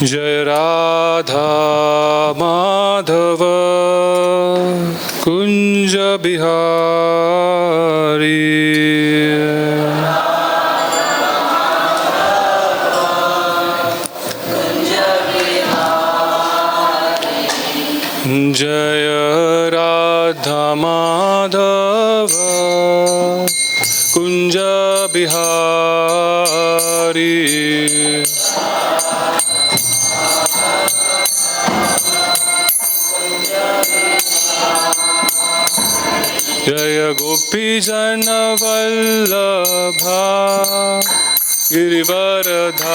जय राधा माधव कुंज बिहारी। जय राधा माधव कुंज बिहारी। जय गोपी जन वल्लभा गिरिवरधारी।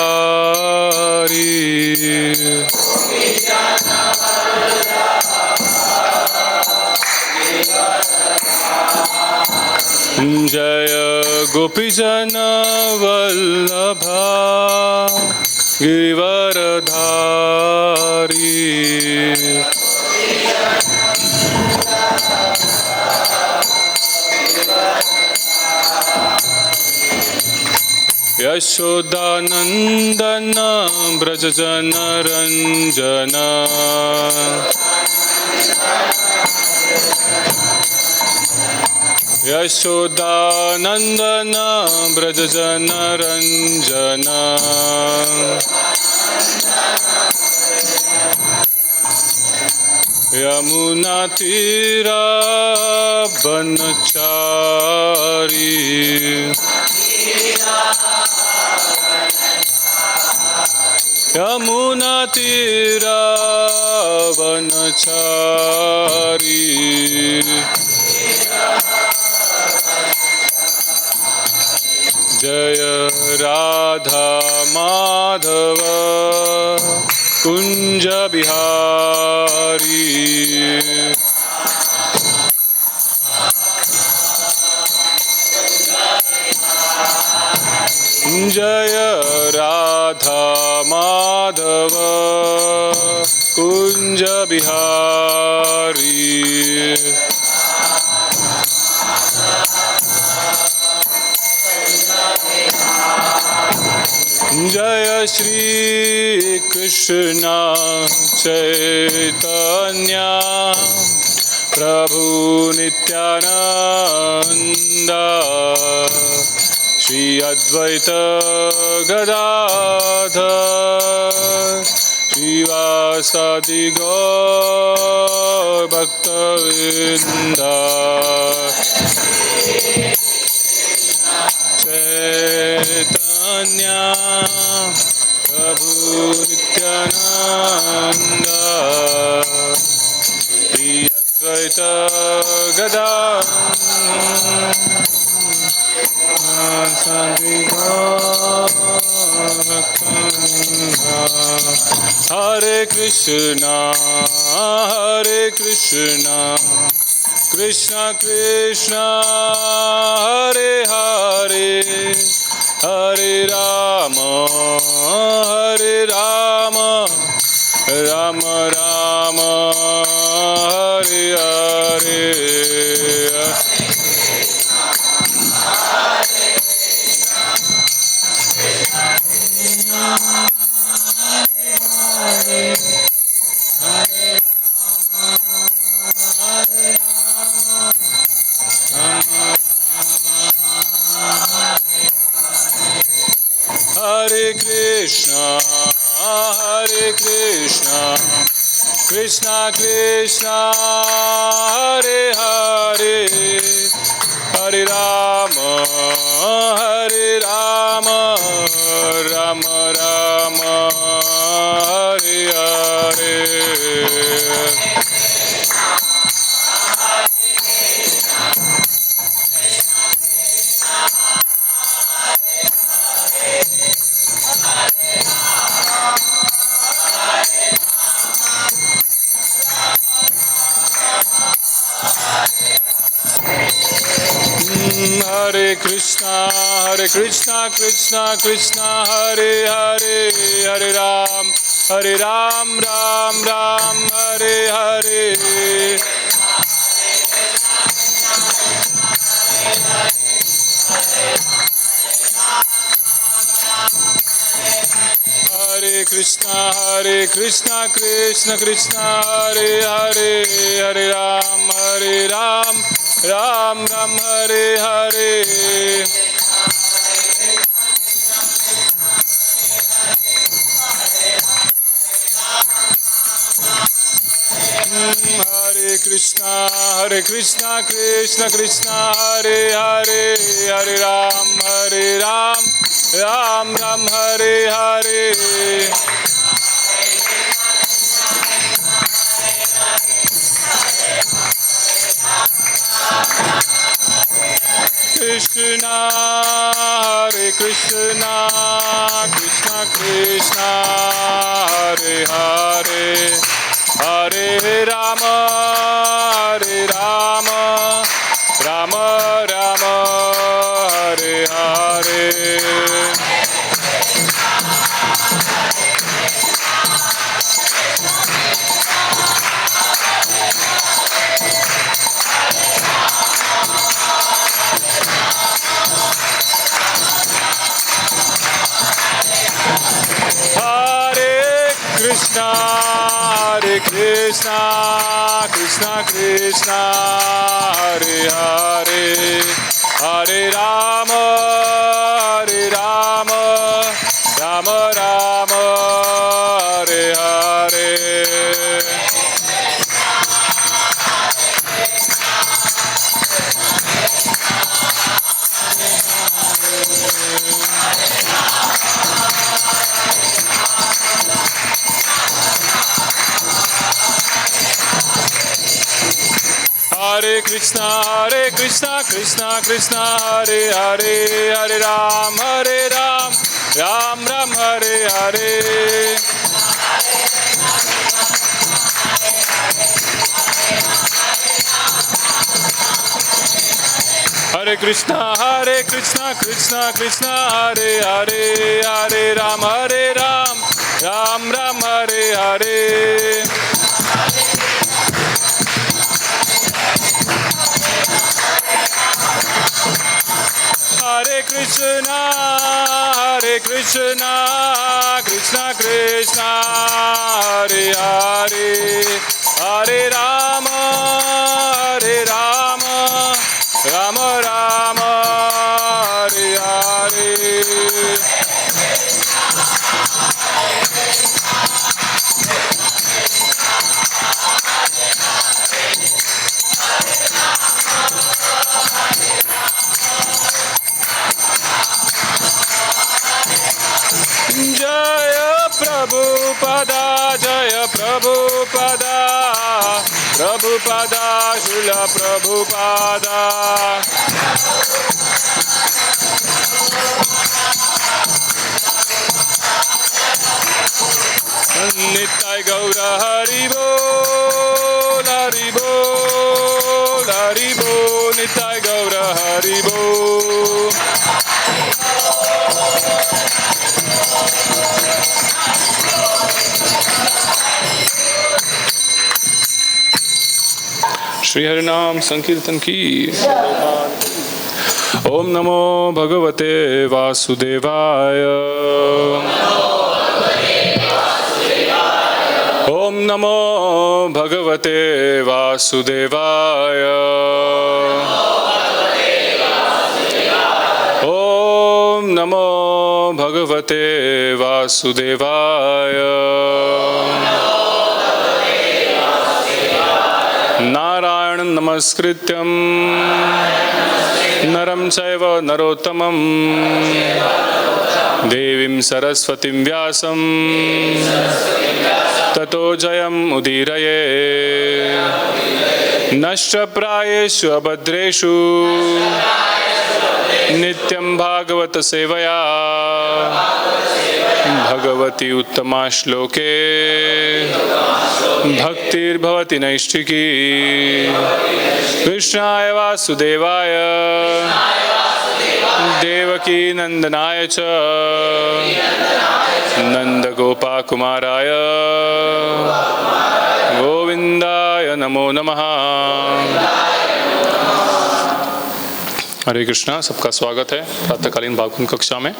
जय गोपी जन वल्लभा गिरिवरधारी। यशोदानंदन ब्रज जन रंजन। यशोदानंदन ब्रज जन रंजन। यमुना तीरा बनचारी। यमुना तीरा बनचारी। जय राधा माधव कुंज बिहारी। जय राधा माधव कुंज बिहारी। जय श्री कृष्ण चैतन्य प्रभु नित्यानंद। श्री अद्वैत गदाधर श्रीवासादि गौर भक्तवृंद। चैतन्य प्रभु नित्यानंद श्री अद्वैत गदाधर। हरे Krishna Krishna Krishna Hare Hare Hare Ram Ram Ram Hare Hare. Hare Krishna Krishna Krishna Hare Hare Hare Rama Rama Rama Hare Hare. Hare Krishna Krishna Krishna Hare Hare Hare Ram Ram Ram Hare Hare. Krishna Krishna Krishna Hare Hare Hare Ram Ram Ram Hare Hare Hare Krishna Krishna Krishna Hare Hare Hare Ram Ram Ram Hare Hare Krishna Krishna Krishna Hare Hare Hare Rama Rama Rama Hare Hare Krishna Krishna Hare Hare Hare Rama Rama Rama Hare Hare Hare Krishna Krishna Hare Hare Hare Ram Ram Hare Hare Hare Krishna Krishna Hare Hare Hare Ram Ram Hare Hare Hare Krishna Krishna Hare Hare Hare Rama Rama Hare Hare Jaya Prabhupada Srila Prabhupada Nittai Gaura Hari Bol Hari Bol Hari Bol Nittai Gaura Hari Bol Shri हरिनाम संकीर्तन की ओम नमो भगवते वासुदेवाय ओम नमो भगवते वासुदेवाय ओम नमो भगवते वासुदेवाय नारायण नमस्कृत्यं नरं चैव नरोत्तमं देवीं सरस्वतीं व्यासं ततो जयम् उदीरये नष्टप्रायेषु अभद्रेषु नित्यं भागवत सेवया भगवती उत्तमा श्लोके भक्तिर्भवति नैष्ठिकी कृष्णाय वासुदेवाय देवकी नंदनाय च नंदगोपाकुमाराय गोविंदाय नमो नमः। हरे कृष्णा, सबका स्वागत है प्रातःकालीन भागवत कक्षा में।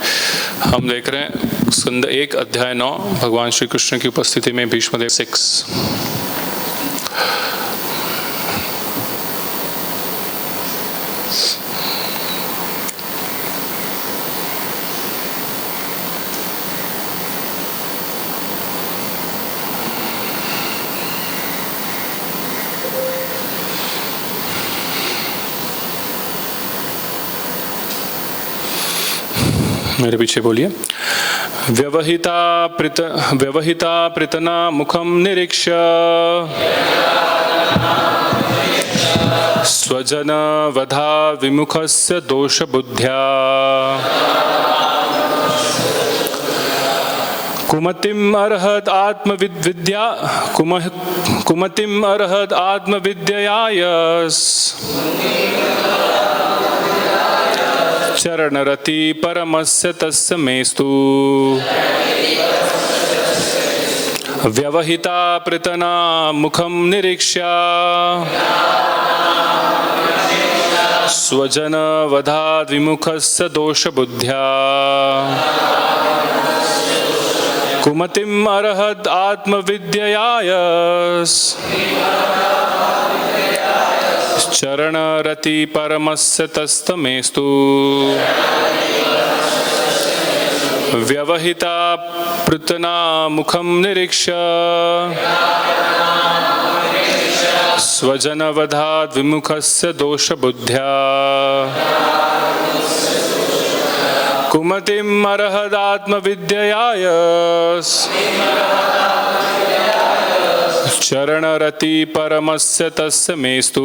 हम देख रहे हैं स्कंद 1 अध्याय 9 भगवान श्री कृष्ण की उपस्थिति में भीष्मदेव 6। मेरे पीछे बोलिए। व्यवहिता पृतना मुखम निरीक्ष्य स्वजन वधा विमुखस्य दोष बुद्ध्या कुमतिम अर्हत आत्मविद्ययायस चरणरति परमस्य तस्य मेस्तु व्यवहिता पृतना मुखम निरीक्ष्य स्वजन वधाद् विमुखस्य दोष बुद्ध्या कुमतिम अर्हत आत्मविद्ययायस चरणरति परमस्य तस्तमेस्तु व्यवहिता पृतना मुखम निरीक्ष्य स्वजनवधाद् विमुखस्य दोष बुद्ध्या कुमतिम अर्हत आत्मविद्ययायस चरणरति परमस्य तस्य मेस्तु।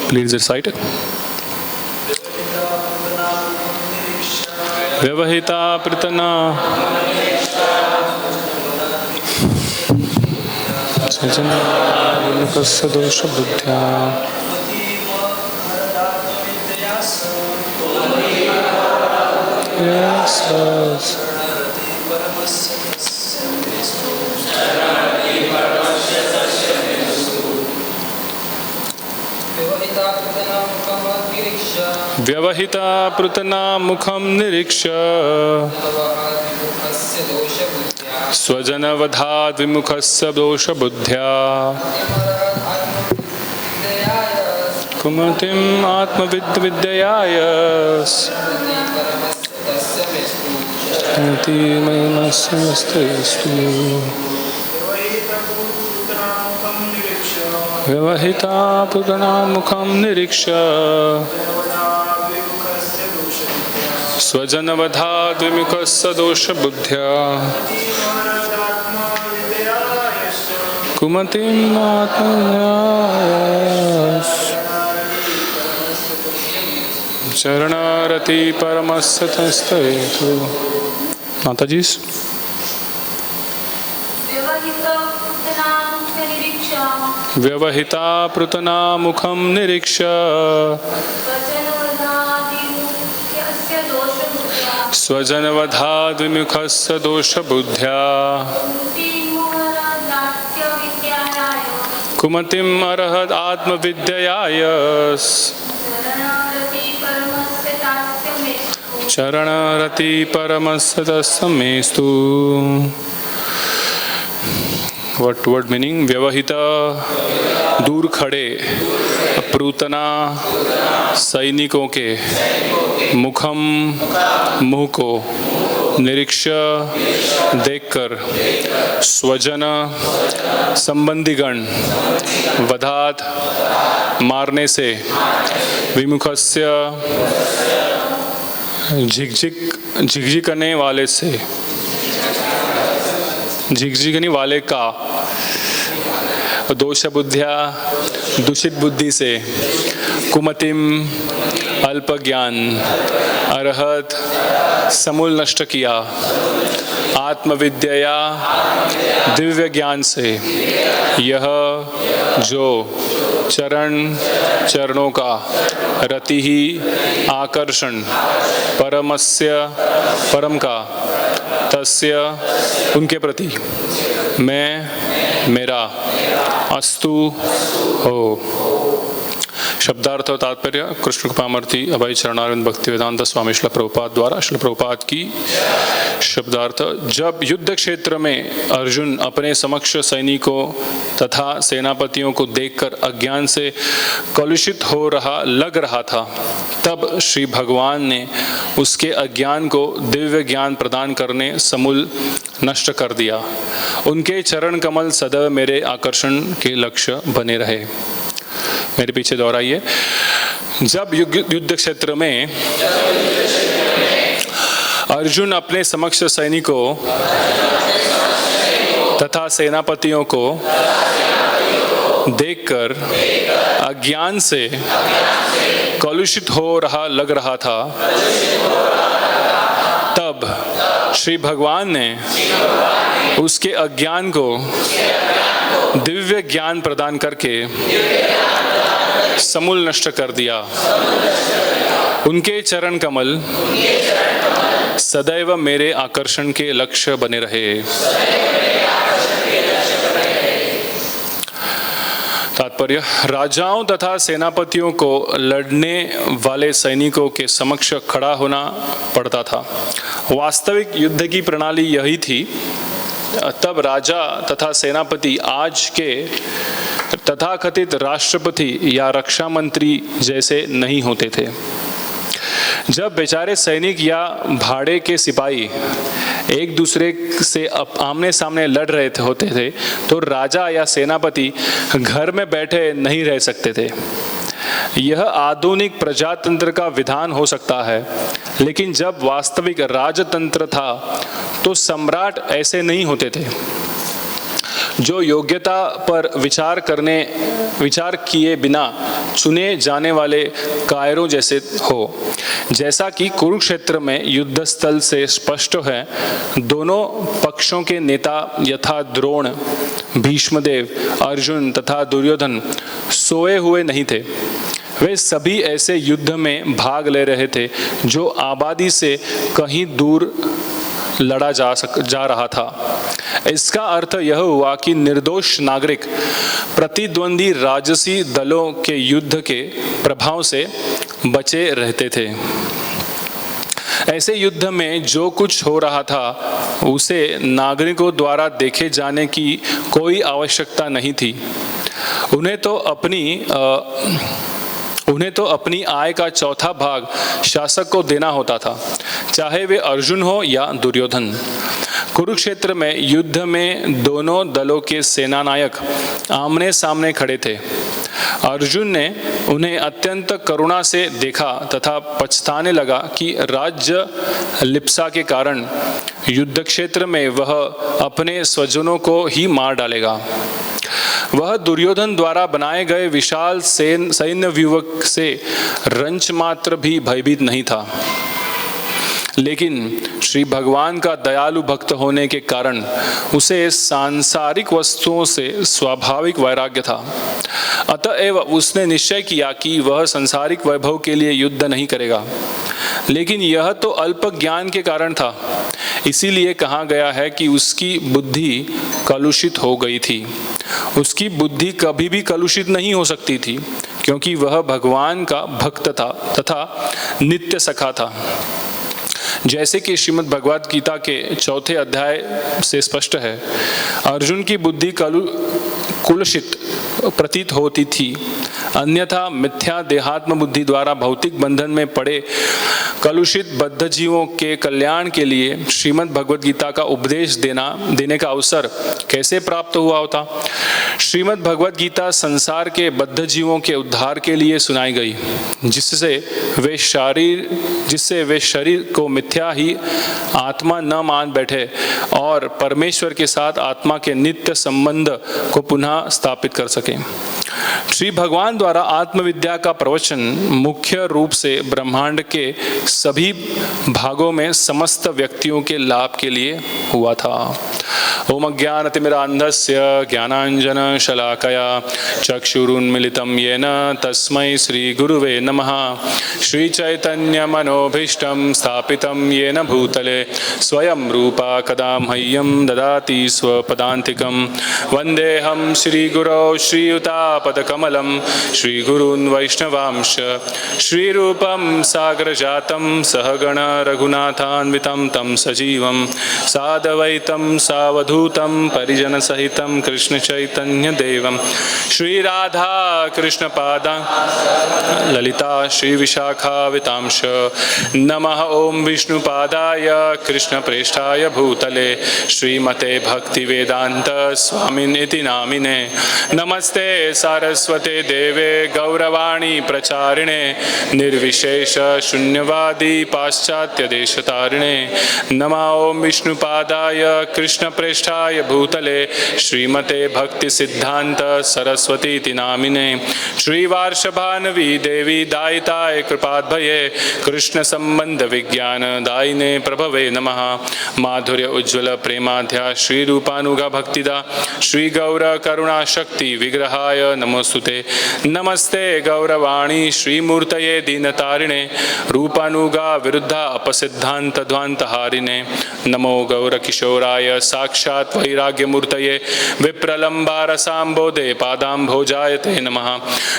Please recite it. व्यवहिता पृतना विमुखस्य दोष बुद्ध्या व्यवहिता पृतना मुखम निरीक्ष्य स्वजनवधाद् विमुखस्य दोष बुद्ध्या कुमतिम आत्मविद्ययायस व्यवहिता पृतना मुखम निरीक्ष्य स्वजनवधाद् विमुखस्य दोष बुद्ध्या कुमतिम आत्मविद्ययायस चरणरति परमस्य तस्तमेस्तु। माता जी। व्यवहिता पृतना मुखम निरीक्ष्य स्वजनवधाद् विमुखस्य दोष बुद्ध्या कुमतिम अर्हत आत्मविद्ययायस चरणरति परमस्य तस्तमेस्तु। Word meaning. व्यवहिता दूर खड़े, पृतना सैनिकों के, मुखम मुंह को, निरीक्ष्य देखकर, स्वजन संबंधीगण, वधात मारने से, विमुखस्य झिकझिकने वाले से, झिकझिकने वाले का, दोष बुद्धिया दूषित बुद्धि से, कुमतिम अल्प ज्ञान, अर्हत समूल नष्ट किया, आत्मविद्या दिव्य ज्ञान से, यह जो चरणों का, रति ही आकर्षण, परमस्य परम का, तस्य उनके प्रति, मैं मेरा, अस्तु हो। शब्दार्थ और तात्पर्य कृष्ण कृपामूर्ति अभय चरणारविंद भक्तिवेदांत स्वामी श्रील प्रभुपाद द्वारा। श्रील प्रभुपाद की शब्दार्थ। जब युद्ध क्षेत्र में अर्जुन अपने समक्ष सैनिकों तथा सेनापतियों को देखकर अज्ञान से कलुषित लग रहा था, तब श्री भगवान ने उसके अज्ञान को दिव्य ज्ञान प्रदान करने समूल नष्ट कर दिया। उनके चरण कमल सदैव मेरे आकर्षण के लक्ष्य बने रहे। मेरे पीछे दोहराइए। जब युद्ध क्षेत्र में अर्जुन अपने समक्ष सैनिकों तथा सेनापतियों को देखकर अज्ञान से कलुषित लग रहा था, तब श्री भगवान ने उसके अज्ञान को दिव्य ज्ञान प्रदान करके समूल नष्ट कर दिया। उनके चरण कमल सदैव मेरे आकर्षण के लक्ष्य बने रहे। तात्पर्य। राजाओं तथा सेनापतियों को लड़ने वाले सैनिकों के समक्ष खड़ा होना पड़ता था। वास्तविक युद्ध की प्रणाली यही थी। तब राजा तथा सेनापति आज के तथाकथित राष्ट्रपति या रक्षा मंत्री जैसे नहीं होते थे। जब बेचारे सैनिक या भाड़े के सिपाही एक दूसरे से आमने सामने लड़ रहे होते थे, तो राजा या सेनापति घर में बैठे नहीं रह सकते थे। यह आधुनिक प्रजातंत्र का विधान हो सकता है, लेकिन जब वास्तविक राजतंत्र था तो सम्राट ऐसे नहीं होते थे, जो योग्यता पर विचार किए बिना चुने जाने वाले कायरों जैसे हो। जैसा कि कुरुक्षेत्र में युद्ध स्थल से स्पष्ट है, दोनों पक्षों के नेता यथा द्रोण, भीष्मदेव, अर्जुन तथा दुर्योधन सोए हुए नहीं थे। वे सभी ऐसे युद्ध में भाग ले रहे थे जो आबादी से कहीं दूर लड़ा जा रहा था। इसका अर्थ यह हुआ कि निर्दोष नागरिक प्रतिद्वंदी राजसी दलों के युद्ध के प्रभाव से बचे रहते थे। ऐसे युद्ध में जो कुछ हो रहा था उसे नागरिकों द्वारा देखे जाने की कोई आवश्यकता नहीं थी। उन्हें तो अपनी आय का चौथा भाग शासक को देना होता था, चाहे वे अर्जुन हो या दुर्योधन। कुरुक्षेत्र में युद्ध में दोनों दलों के सेनानायक आमने सामने खड़े थे। अर्जुन ने उन्हें अत्यंत करुणा से देखा तथा पछताने लगा कि राज्य लिप्सा के कारण युद्ध क्षेत्र में वह अपने स्वजनों को ही मार डालेगा। वह दुर्योधन द्वारा बनाए गए विशाल सैन्य व्यूह से रंच मात्र भी भयभीत नहीं था, लेकिन श्री भगवान का दयालु भक्त होने के कारण उसे सांसारिक वस्तुओं से स्वाभाविक वैराग्य था। अतएव उसने निश्चय किया कि वह सांसारिक वैभव के लिए युद्ध नहीं करेगा, लेकिन यह तो अल्प ज्ञान के कारण था। इसीलिए कहा गया है कि उसकी बुद्धि कलुषित हो गई थी। उसकी बुद्धि कभी भी कलुषित नहीं हो सकती थी, क्योंकि वह भगवान का भक्त था तथा नित्य सखा था। जैसे कि श्रीमद् भगवद गीता के 4 अध्याय से स्पष्ट है, अर्जुन की बुद्धि कुलुषित प्रतीत होती थी, अन्यथा मिथ्या देहात्म बुद्धि द्वारा भौतिक बंधन में पड़े कलुषित बद्ध जीवों के कल्याण के लिए श्रीमद् भगवद गीता का उपदेश देने का अवसर कैसे प्राप्त हुआ होता। श्रीमद् भगवद गीता संसार के बद्ध जीवों के उद्धार के लिए सुनाई गई, जिससे वे शरीर को मिथ्या ही आत्मा न मान बैठे और परमेश्वर के साथ आत्मा के नित्य संबंध को पुनः स्थापित कर सके। श्री भगवान द्वारा आत्मविद्या का प्रवचन मुख्य रूप से ब्रह्मांड के सभी भागों में समस्त व्यक्तियों के लाभ के लिए हुआ था। ओम अज्ञानतिमिरान्धस्य ज्ञानाञ्जनशलाकया चक्षुरुन्मिलितं येन तस्मै श्रीगुरुवे नमः। श्रीचैतन्यमनोभीष्टं स्थापितं येन भूतले स्वयं रूपा कदा मह्यं ददाति स्वपदान्तिकं। वन्देऽहं श्रीगुरौ श्रीयुतापदकमलं श्रीगुरून् वैष्णवांश श्रीरूपं सागरजातं सहगण रघुनाथान्वितं तं सजीवं साद्वैतं सावधूतं परिजनसहितं कृष्णचैतन्यदेवं श्रीराधा कृष्णपादा ललिता श्रीविशाखावितांश। नमः ओं विष्णुपादाय कृष्णप्रेष्ठाय भूतले श्रीमते भक्तिवेदांत स्वामिनिति नामिने। नमस्ते सारस्वते देवे गौरवाणी प्रचारिणे निर्विशेष शून्यवादी पाश्चात्यदेशतारिणे। नमः ओं विष्णुपादाय कृष्णप्रेष्ठाय भूतले श्रीमते भक्तिसिद्धान्त सरस्वतीति नामिने। श्रीवार्षभानवी देवी दायिताय कृपाद्भये कृष्ण संबंध विज्ञान दायिने प्रभवे नमः। माधुर्य उज्ज्वल प्रेमाध्या श्री रूपानुगा भक्तिदा श्री गौर करुणा शक्ति विग्रहाय नमोस्तुते। नमस्ते गौरवाणी श्रीमूर्तये दीनतारिणे रूपानुगा विरुद्धा अपसिद्धांत ध्वांतहारिणे। नमो गौर किशोराय साक्षात् वैराग्यमूर्तये विप्रलंबारसाम्बोधे पादाम्भोजायते नमः।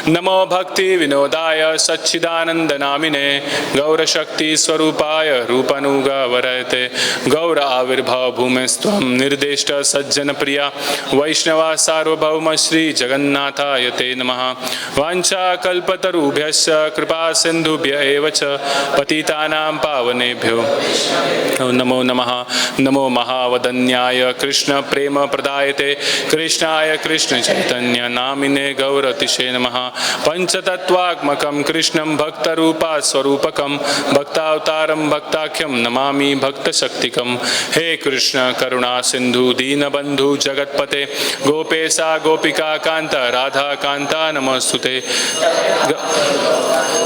नमो भक्ति विनोदाय सच्चिदानंद नामिने गौरशक्ति स्वरूपाय रूपानुगा वरयते। गौर आविर्भाव भूमिस्त्वं निर्दिष्ट सज्जन प्रिया वैष्णवा सार्वभौम श्री जगन्नाथाय ते नमः। वाञ्छा कल्पतरुभ्यश्च कृपा सिन्धुभ्य एव च पतितानां पावनेभ्यो नमो नमः। नमो महावदन्याय कृष्ण प्रेम प्रदायते कृष्णाय कृष्ण चैतन्य नामिने गौरतिशे नमः। पंचतत्वात्मकं कृष्णं भक्तरूपा स्वरूपकं भक्तावतारं भक्ताख्यं नमामि भक्तशक्तिकं। हे कृष्ण करुणा सिंधु दीनबंधु जगतपते गोपेशा गोपिका कांत राधा कांता नमोस्तुते।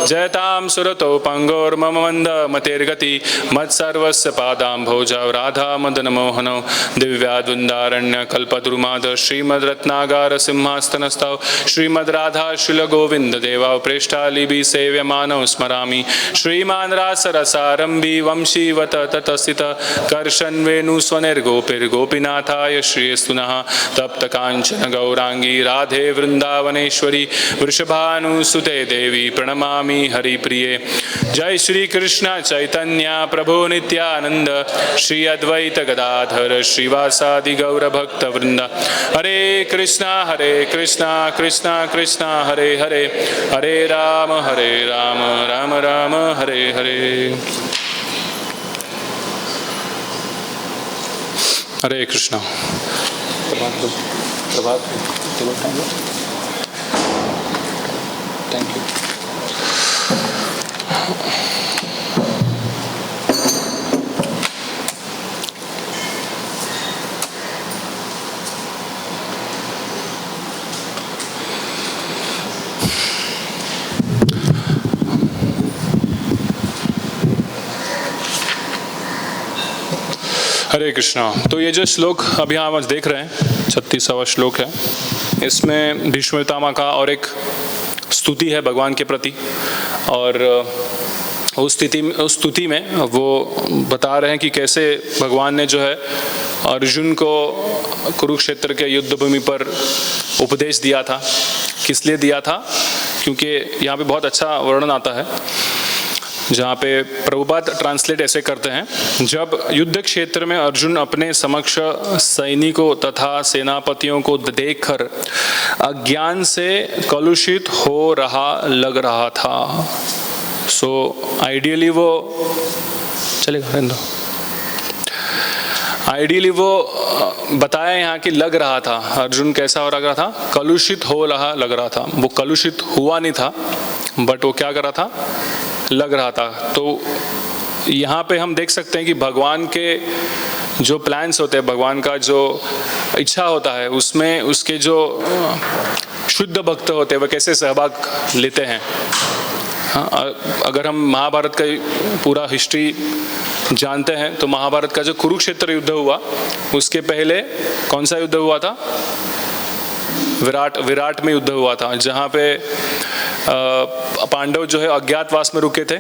जयतां सुरतो पंगोर्मम मंद मतेर्गति मत्सर्वस्य पादाम्भोजौ राधा मदन मोहनौ दिव्याद्वन्द्वारण्य कल्पद्रुमाद श्रीमद् रत्नागार सिंहासनस्थौ श्रीमद् राधा श्रील गोविंद देवा प्रेष्ठालिभि सेव्यमानौ स्मरामि। श्रीमान् रासरसारंभी वंशीवत ततस्थित कर्षन् वेणुस्वनिर्गोपिर्गोपीनाथाय श्रीस्तु नः। तप्त कांचन गौरांगी राधे वृंदावनेश्वरी वृषभानुसुते देवी प्रणमामि हरिप्रिये। जय श्री कृष्ण चैतन्य प्रभु नित्यानंद श्री अद्वैत गदाधर श्रीवासादि गौर भक्त वृंद। हरे कृष्णा कृष्णा कृष्णा हरे हरे हरे राम राम राम हरे हरे। हरे कृष्णा। प्रभात थैंक यू। हरे कृष्णा। तो ये जो श्लोक अभी हम आज देख रहे हैं 36वां श्लोक है। इसमें भीष्म पितामह का और एक स्तुति है भगवान के प्रति। और उस स्तुति में वो बता रहे हैं कि कैसे भगवान ने जो है अर्जुन को कुरुक्षेत्र के युद्ध भूमि पर उपदेश दिया था। किस लिए दिया था? क्योंकि यहाँ पे बहुत अच्छा वर्णन आता है जहाँ पे प्रभुपाद ट्रांसलेट ऐसे करते हैं, जब युद्ध क्षेत्र में अर्जुन अपने समक्ष सैनिकों तथा सेनापतियों को देखकर अज्ञान से कलुषित हो लग रहा था। सो आइडियली वो चलेगा, आइडियली वो बताया यहाँ कि लग रहा था अर्जुन कैसा हो रहा था, कलुषित हो रहा लग रहा था। वो कलुषित हुआ नहीं था, बट वो क्या कर रहा था, लग रहा था। तो यहाँ पे हम देख सकते हैं कि भगवान के जो प्लान्स होते हैं, भगवान का जो इच्छा होता है, उसमें उसके जो शुद्ध भक्त होते हैं वह कैसे सहभाग लेते हैं। हाँ, अगर हम महाभारत का पूरा हिस्ट्री जानते हैं तो महाभारत का जो कुरुक्षेत्र युद्ध हुआ उसके पहले कौन सा युद्ध हुआ था? विराट में युद्ध हुआ था, जहाँ पे पांडव जो है अज्ञातवास में रुके थे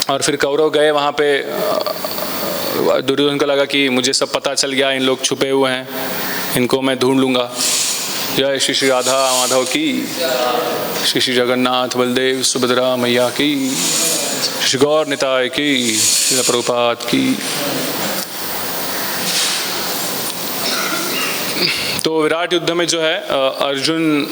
और फिर कौरव गए वहाँ पे। दुर्योधन को लगा कि मुझे सब पता चल गया, इन लोग छुपे हुए हैं, इनको मैं ढूंढ लूँगा। जय श्री श्री राधा माधव की, श्री श्री जगन्नाथ बलदेव सुभद्रा मैया की, श्री गौर निताय की, श्री प्रभुपाद की। तो विराट युद्ध में जो है अर्जुन,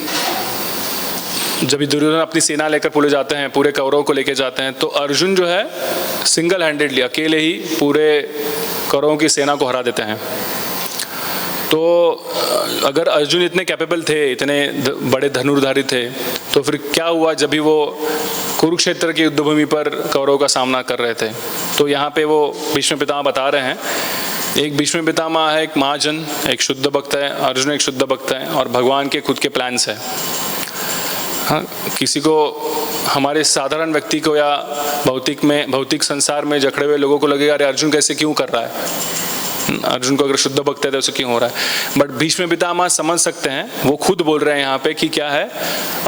जब दुर्योधन अपनी सेना लेकर पूरे जाते हैं, पूरे कौरवों को लेकर जाते हैं, तो अर्जुन जो है सिंगल हैंडेडली अकेले ही पूरे कौरवों की सेना को हरा देते हैं। तो अगर अर्जुन इतने कैपेबल थे, इतने बड़े धनुर्धारी थे, तो फिर क्या हुआ जब भी वो कुरुक्षेत्र की युद्धभूमि पर कौरवों का सामना कर रहे थे? तो यहाँ पे वो भीष्म पितामह बता रहे हैं, एक भीष्म पितामह है, एक महाजन, एक शुद्ध भक्त है, अर्जुन एक शुद्ध भक्त है, और भगवान के खुद के प्लान्स है। हाँ, किसी को, हमारे साधारण व्यक्ति को या भौतिक संसार में जकड़े हुए लोगों को लगेगा अरे अर्जुन कैसे क्यों कर रहा है, अर्जुन को अगर शुद्ध भक्त है तो उसे क्यों हो रहा है। बट भीष्म पितामह समझ सकते हैं, वो खुद बोल रहे हैं यहाँ पे कि क्या है,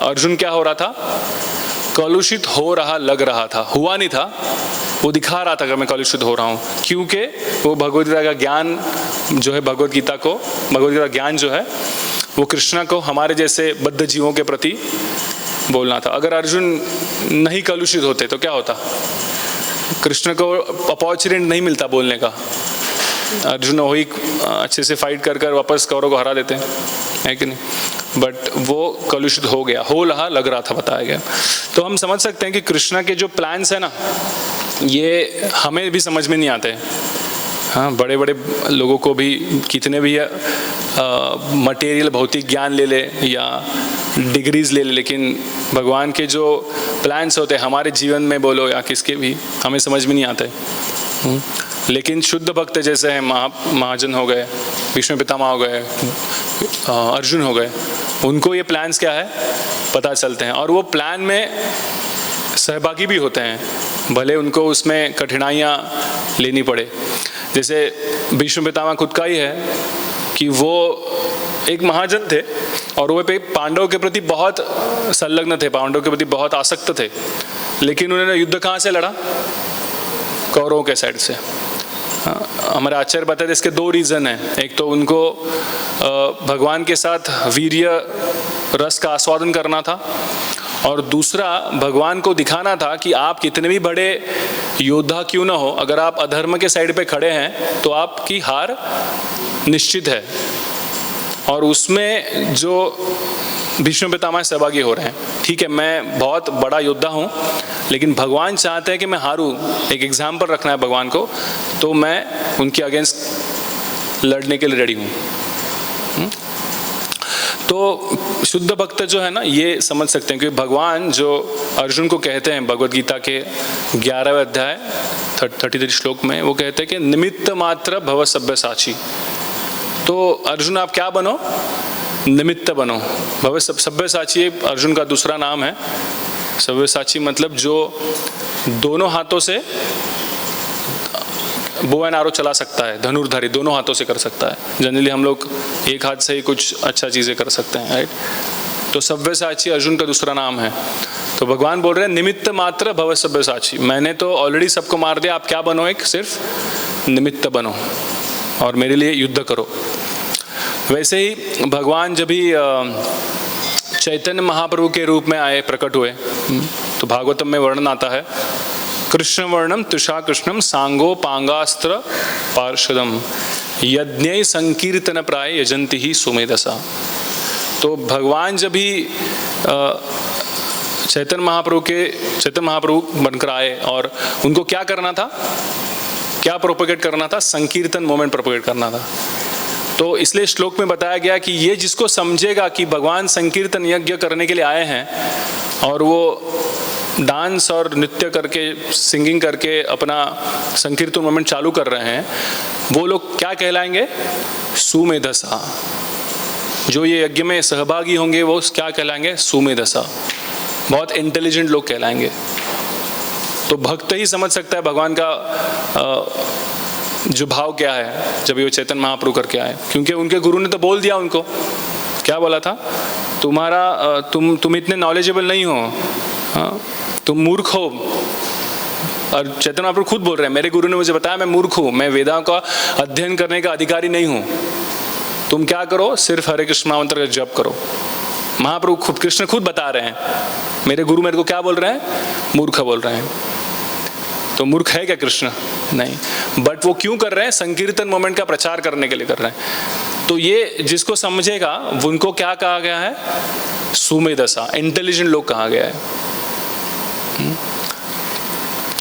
अर्जुन क्या हो रहा था, कलुषित हो रहा लग रहा था, हुआ नहीं था, वो दिखा रहा था कि मैं कलुषित हो रहा हूँ, क्योंकि वो भगवद गीता का ज्ञान जो है, भगवद गीता का ज्ञान जो है वो कृष्णा को हमारे जैसे बद्ध जीवों के प्रति बोलना था। अगर अर्जुन नहीं कलुषित होते तो क्या होता, कृष्ण को अपॉर्चुनिटी नहीं मिलता बोलने का, अर्जुन वही अच्छे से फाइट कर वापस कौरव को हरा देते हैं, है कि नहीं। बट वो कलुषित हो गया, हो रहा लग रहा था, बताया गया। तो हम समझ सकते हैं कि कृष्णा के जो प्लान्स है ना, ये हमें भी समझ में नहीं आते। हाँ, बड़े बड़े लोगों को भी कितने भी मटेरियल भौतिक ज्ञान ले ले या डिग्रीज ले ले, लेकिन भगवान के जो प्लान्स होते हैं हमारे जीवन में बोलो या किसके भी, हमें समझ में नहीं आते। लेकिन शुद्ध भक्त जैसे हैं, महाजन हो गए, भीष्म पितामह हो गए, अर्जुन हो गए, उनको ये प्लान्स क्या है पता चलते हैं, और वो प्लान में सहभागी भी होते हैं, भले उनको उसमें कठिनाइयाँ लेनी पड़े। जैसे भीष्म पितामह खुद का ही है कि वो एक महाजन थे और वो पांडवों के प्रति बहुत संलग्न थे, पांडवों के प्रति बहुत आसक्त थे, लेकिन उन्होंने युद्ध कहाँ से लड़ा, कौरवों के साइड से। हमारे आचार्य बताते हैं इसके दो रीज़न हैं, एक तो उनको भगवान के साथ वीर्य रस का आस्वादन करना था, और दूसरा भगवान को दिखाना था कि आप कितने भी बड़े योद्धा क्यों ना हो, अगर आप अधर्म के साइड पे खड़े हैं तो आपकी हार निश्चित है। और उसमें जो भीष्म पितामह सहभागी हो रहे हैं, ठीक है मैं बहुत बड़ा योद्धा हूँ, लेकिन भगवान चाहते हैं कि मैं हारूं, एक एग्जाम्पल रखना है भगवान को, तो मैं उनके अगेंस्ट लड़ने के लिए रेडी हूँ। तो शुद्ध भक्त जो है ना, ये समझ सकते हैं कि भगवान जो अर्जुन को कहते हैं भगवद गीता के 11वें अध्याय 33 श्लोक में, वो कहते हैं कि निमित्त मात्र भव सब्यसाची। तो अर्जुन आप क्या बनो, निमित्त बनो। भव सब्यसाची अर्जुन का दूसरा नाम है। सब्यसाची मतलब जो दोनों हाथों से बो एंड आरो चला सकता है, धनुर्धारी दोनों हाथों से कर सकता है। जनरली हम लोग एक हाथ से ही कुछ अच्छा चीज़ें कर सकते हैं, राइट। तो सब्यसाची अर्जुन का दूसरा नाम है। तो भगवान बोल रहे हैं निमित्त मात्र भव सब्यसाची, मैंने तो ऑलरेडी सबको मार दिया, आप क्या बनो, एक सिर्फ निमित्त बनो और मेरे लिए युद्ध करो। वैसे ही भगवान जब भी चैतन्य महाप्रभु के रूप में आए, प्रकट हुए, तो भागवतम में वर्णन आता है, कृष्ण वर्णम तुषा कृष्णम सांगो पांगास्त्र पार्षदम यज्ञ संकीर्तन प्राय यजंती ही सुमेधसा। तो भगवान जब भी चैतन्य महाप्रभु बनकर आए, और उनको क्या करना था, क्या प्रोपेगेट करना था, संकीर्तन मोमेंट प्रोपेगेट करना था। तो इसलिए श्लोक में बताया गया कि ये जिसको समझेगा कि भगवान संकीर्तन यज्ञ करने के लिए आए हैं, और वो डांस और नृत्य करके, सिंगिंग करके अपना संकीर्तन मोमेंट चालू कर रहे हैं, वो लोग क्या कहलाएंगे, सुमेधसा। जो ये यज्ञ में सहभागी होंगे वो क्या कहलाएंगे, सुमेधसा, बहुत इंटेलिजेंट लोग कहलाएंगे। तो भक्त ही समझ सकता है भगवान का जो भाव क्या है जब ये चैतन्य महाप्रभु करके आए, क्योंकि उनके गुरु ने तो बोल दिया उनको, क्या बोला था, तुम इतने नॉलेजेबल नहीं हो, हाँ, तुम मूर्ख हो। और चैतन्य महाप्रभु खुद बोल रहे हैं, मेरे गुरु ने मुझे बताया मैं मूर्ख हूँ, मैं वेदाओं का अध्ययन करने का अधिकारी नहीं हूँ। तुम क्या करो, सिर्फ हरे कृष्ण मंत्र का जप करो। महाप्रभु खुद, कृष्ण खुद बता रहे हैं, मेरे गुरु मेरे को क्या बोल रहे हैं, मूर्ख बोल रहे हैं। तो मूर्ख है क्या कृष्ण? नहीं। बट वो क्यों कर रहे हैं? संकीर्तन मोमेंट का प्रचार करने के लिए कर रहे हैं। तो ये जिसको समझेगा उनको क्या कहा गया है, सुमेधसा, इंटेलिजेंट लोग कहा गया है।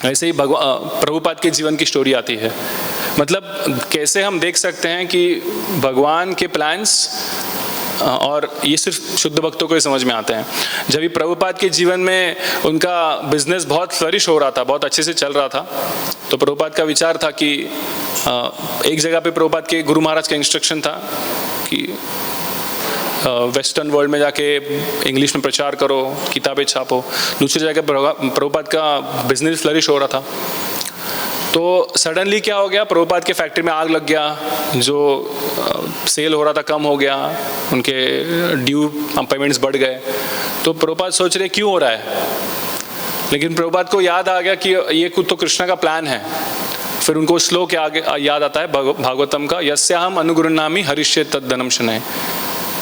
ऐसे ही प्रभुपाद के जीवन की स्टोरी आती है। मतलब कैसे हम देख सकते हैं कि भगवान के प्लान्स, और ये सिर्फ शुद्ध भक्तों को ही समझ में आते हैं। जब भी प्रभुपाद के जीवन में उनका बिजनेस बहुत फ्लरिश हो रहा था, बहुत अच्छे से चल रहा था, तो प्रभुपाद का विचार था कि एक जगह पे प्रभुपाद के गुरु महाराज का इंस्ट्रक्शन था कि वेस्टर्न वर्ल्ड में जाके इंग्लिश में प्रचार करो, किताबें छापो। दूसरी जगह प्रभुपाद का बिजनेस फ्लरिश हो रहा था। तो सडनली क्या हो गया, प्रभुपाद के फैक्ट्री में आग लग गया, जो सेल हो रहा था कम हो गया, उनके ड्यू पेमेंट्स बढ़ गए। तो प्रभुपाद सोच रहे क्यों हो रहा है, लेकिन प्रभुपाद को याद आ गया कि ये कुछ तो कृष्ण का प्लान है। फिर उनको श्लोक आगे याद आता है भागवतम का, यस्याहम अनुगृह्णामि हरिष्ये तद्धनम शनैः,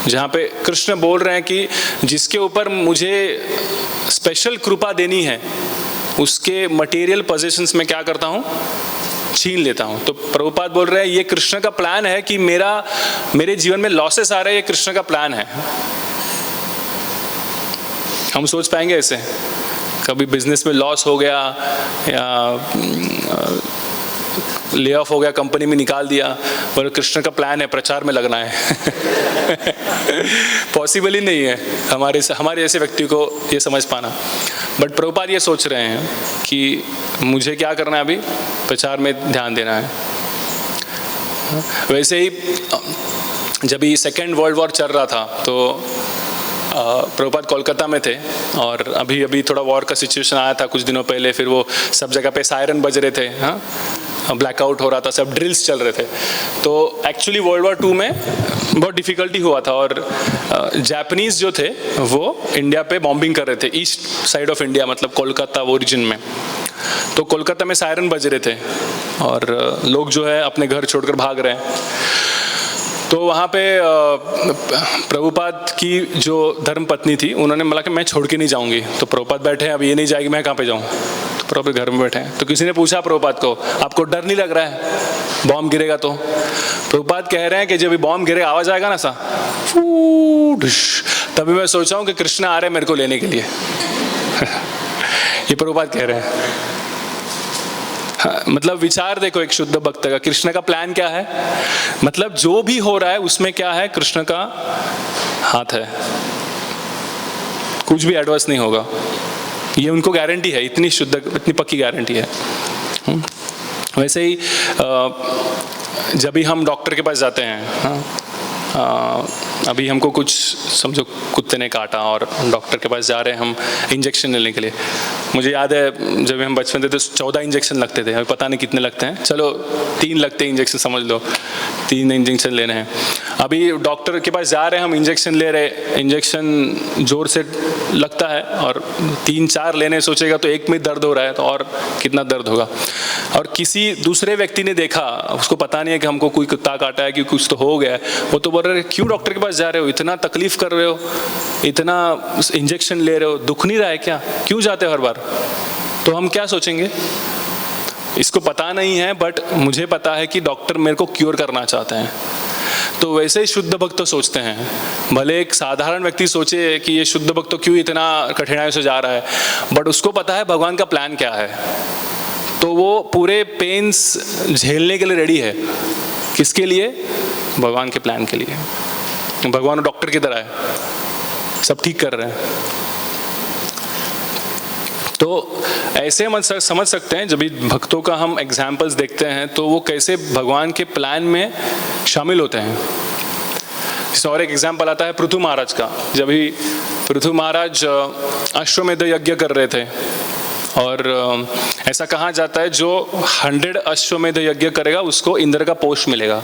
जहाँ पे कृष्ण बोल रहे हैं कि जिसके ऊपर मुझे स्पेशल कृपा देनी है उसके मटेरियल पोजेशंस में क्या करता हूँ, छीन लेता हूँ। तो प्रभुपाद बोल रहे हैं ये कृष्ण का प्लान है कि मेरे जीवन में लॉसेस आ रहे हैं, ये कृष्ण का प्लान है। हम सोच पाएंगे ऐसे? कभी बिजनेस में लॉस हो गया या ले ऑफ हो गया, कंपनी में निकाल दिया, और कृष्ण का प्लान है प्रचार में लगना है। पॉसिबल ही नहीं है हमारे ऐसे व्यक्ति को ये समझ पाना। बट प्रभुपाद ये सोच रहे हैं कि मुझे क्या करना है, अभी प्रचार में ध्यान देना है। वैसे ही जब ये सेकेंड वर्ल्ड वॉर चल रहा था तो प्रभुपाद कोलकाता में थे, और अभी थोड़ा वॉर का सिचुएशन आया था कुछ दिनों पहले। फिर वो सब जगह पे सायरन बज रहे थे, हाँ, ब्लैकआउट हो रहा था, सब ड्रिल्स चल रहे थे। तो एक्चुअली वर्ल्ड वॉर 2 में बहुत डिफ़िकल्टी हुआ था, और जापानीज़ जो थे वो इंडिया पे बॉम्बिंग कर रहे थे, ईस्ट साइड ऑफ इंडिया, मतलब कोलकाता वो रीजन में। तो कोलकाता में सायरन बज रहे थे और लोग जो है अपने घर छोड़कर भाग रहे हैं। तो वहाँ पे प्रभुपाद की जो धर्म पत्नी थी, उन्होंने बोला कि मैं छोड़ के नहीं जाऊँगी। तो प्रभुपाद बैठे हैं, अब ये नहीं जाएगी, मैं कहाँ पे जाऊँ। तो प्रभुपाद घर में बैठे हैं। तो किसी ने पूछा प्रभुपाद को, आपको डर नहीं लग रहा है बॉम्ब गिरेगा? तो प्रभुपाद कह रहे हैं कि जब भी बॉम्ब गिरेगा आवाज़ आएगा ना सा, तभी मैं सोचा हूँ कि कृष्ण आ रहे हैं मेरे को लेने के लिए। ये प्रभुपाद कह रहे हैं। हाँ, मतलब विचार देखो एक शुद्ध भक्त का, कृष्ण का प्लान क्या है, मतलब जो भी हो रहा है उसमें क्या है, कृष्ण का हाथ है, कुछ भी एडवर्स नहीं होगा। ये उनको गारंटी है, इतनी शुद्ध, इतनी पक्की गारंटी है। वैसे ही जब भी हम डॉक्टर के पास जाते हैं, हाँ, अभी हमको कुछ समझो कुत्ते ने काटा और डॉक्टर के पास जा रहे हैं हम इंजेक्शन लेने के लिए। मुझे याद है जब हम बचपन थे तो 14 इंजेक्शन लगते थे, अभी पता नहीं कितने लगते हैं, चलो 3 लगते हैं इंजेक्शन, समझ लो 3 इंजेक्शन लेने हैं। अभी डॉक्टर के पास जा रहे हैं हम, इंजेक्शन ले रहे, इंजेक्शन जोर से लगता है और 3-4 लेने सोचेगा तो एक में दर्द हो रहा है, तो और कितना दर्द होगा। और किसी दूसरे व्यक्ति ने देखा, उसको पता नहीं है कि हमको कोई कुत्ता काटा है कि कुछ तो हो गया है, वो तो बोल रहे क्यों डॉक्टर के पास जा रहे हो, इतना तकलीफ कर रहे हो, इतना इंजेक्शन ले रहे हो, दुख नहीं रहा है क्या, क्यों जाते हो हर बार? तो हम क्या सोचेंगे, इसको पता नहीं है बट मुझे पता है कि डॉक्टर मेरे को क्योर करना चाहते हैं। तो वैसे ही शुद्ध भक्त तो सोचते हैं। भले एक साधारण व्यक्ति सोचे कि ये शुद्ध भक्त तो क्यों इतना कठिनाइयों से जा रहा है, बट उसको पता है भगवान का प्लान क्या है, तो वो पूरे पेन्स झेलने के लिए रेडी है। किसके लिए? भगवान के प्लान के लिए। भगवान डॉक्टर की तरह है, सब ठीक कर रहे हैं। तो ऐसे हम समझ सकते हैं, जब भी भक्तों का हम एग्जाम्पल्स देखते हैं तो वो कैसे भगवान के प्लान में शामिल होते हैं। जैसे और एक एग्जाम्पल आता है पृथु महाराज का। जब भी पृथु महाराज अश्वमेध यज्ञ कर रहे थे और ऐसा कहा जाता है जो 100 अश्वमेध यज्ञ करेगा उसको इंद्र का पोस्ट मिलेगा।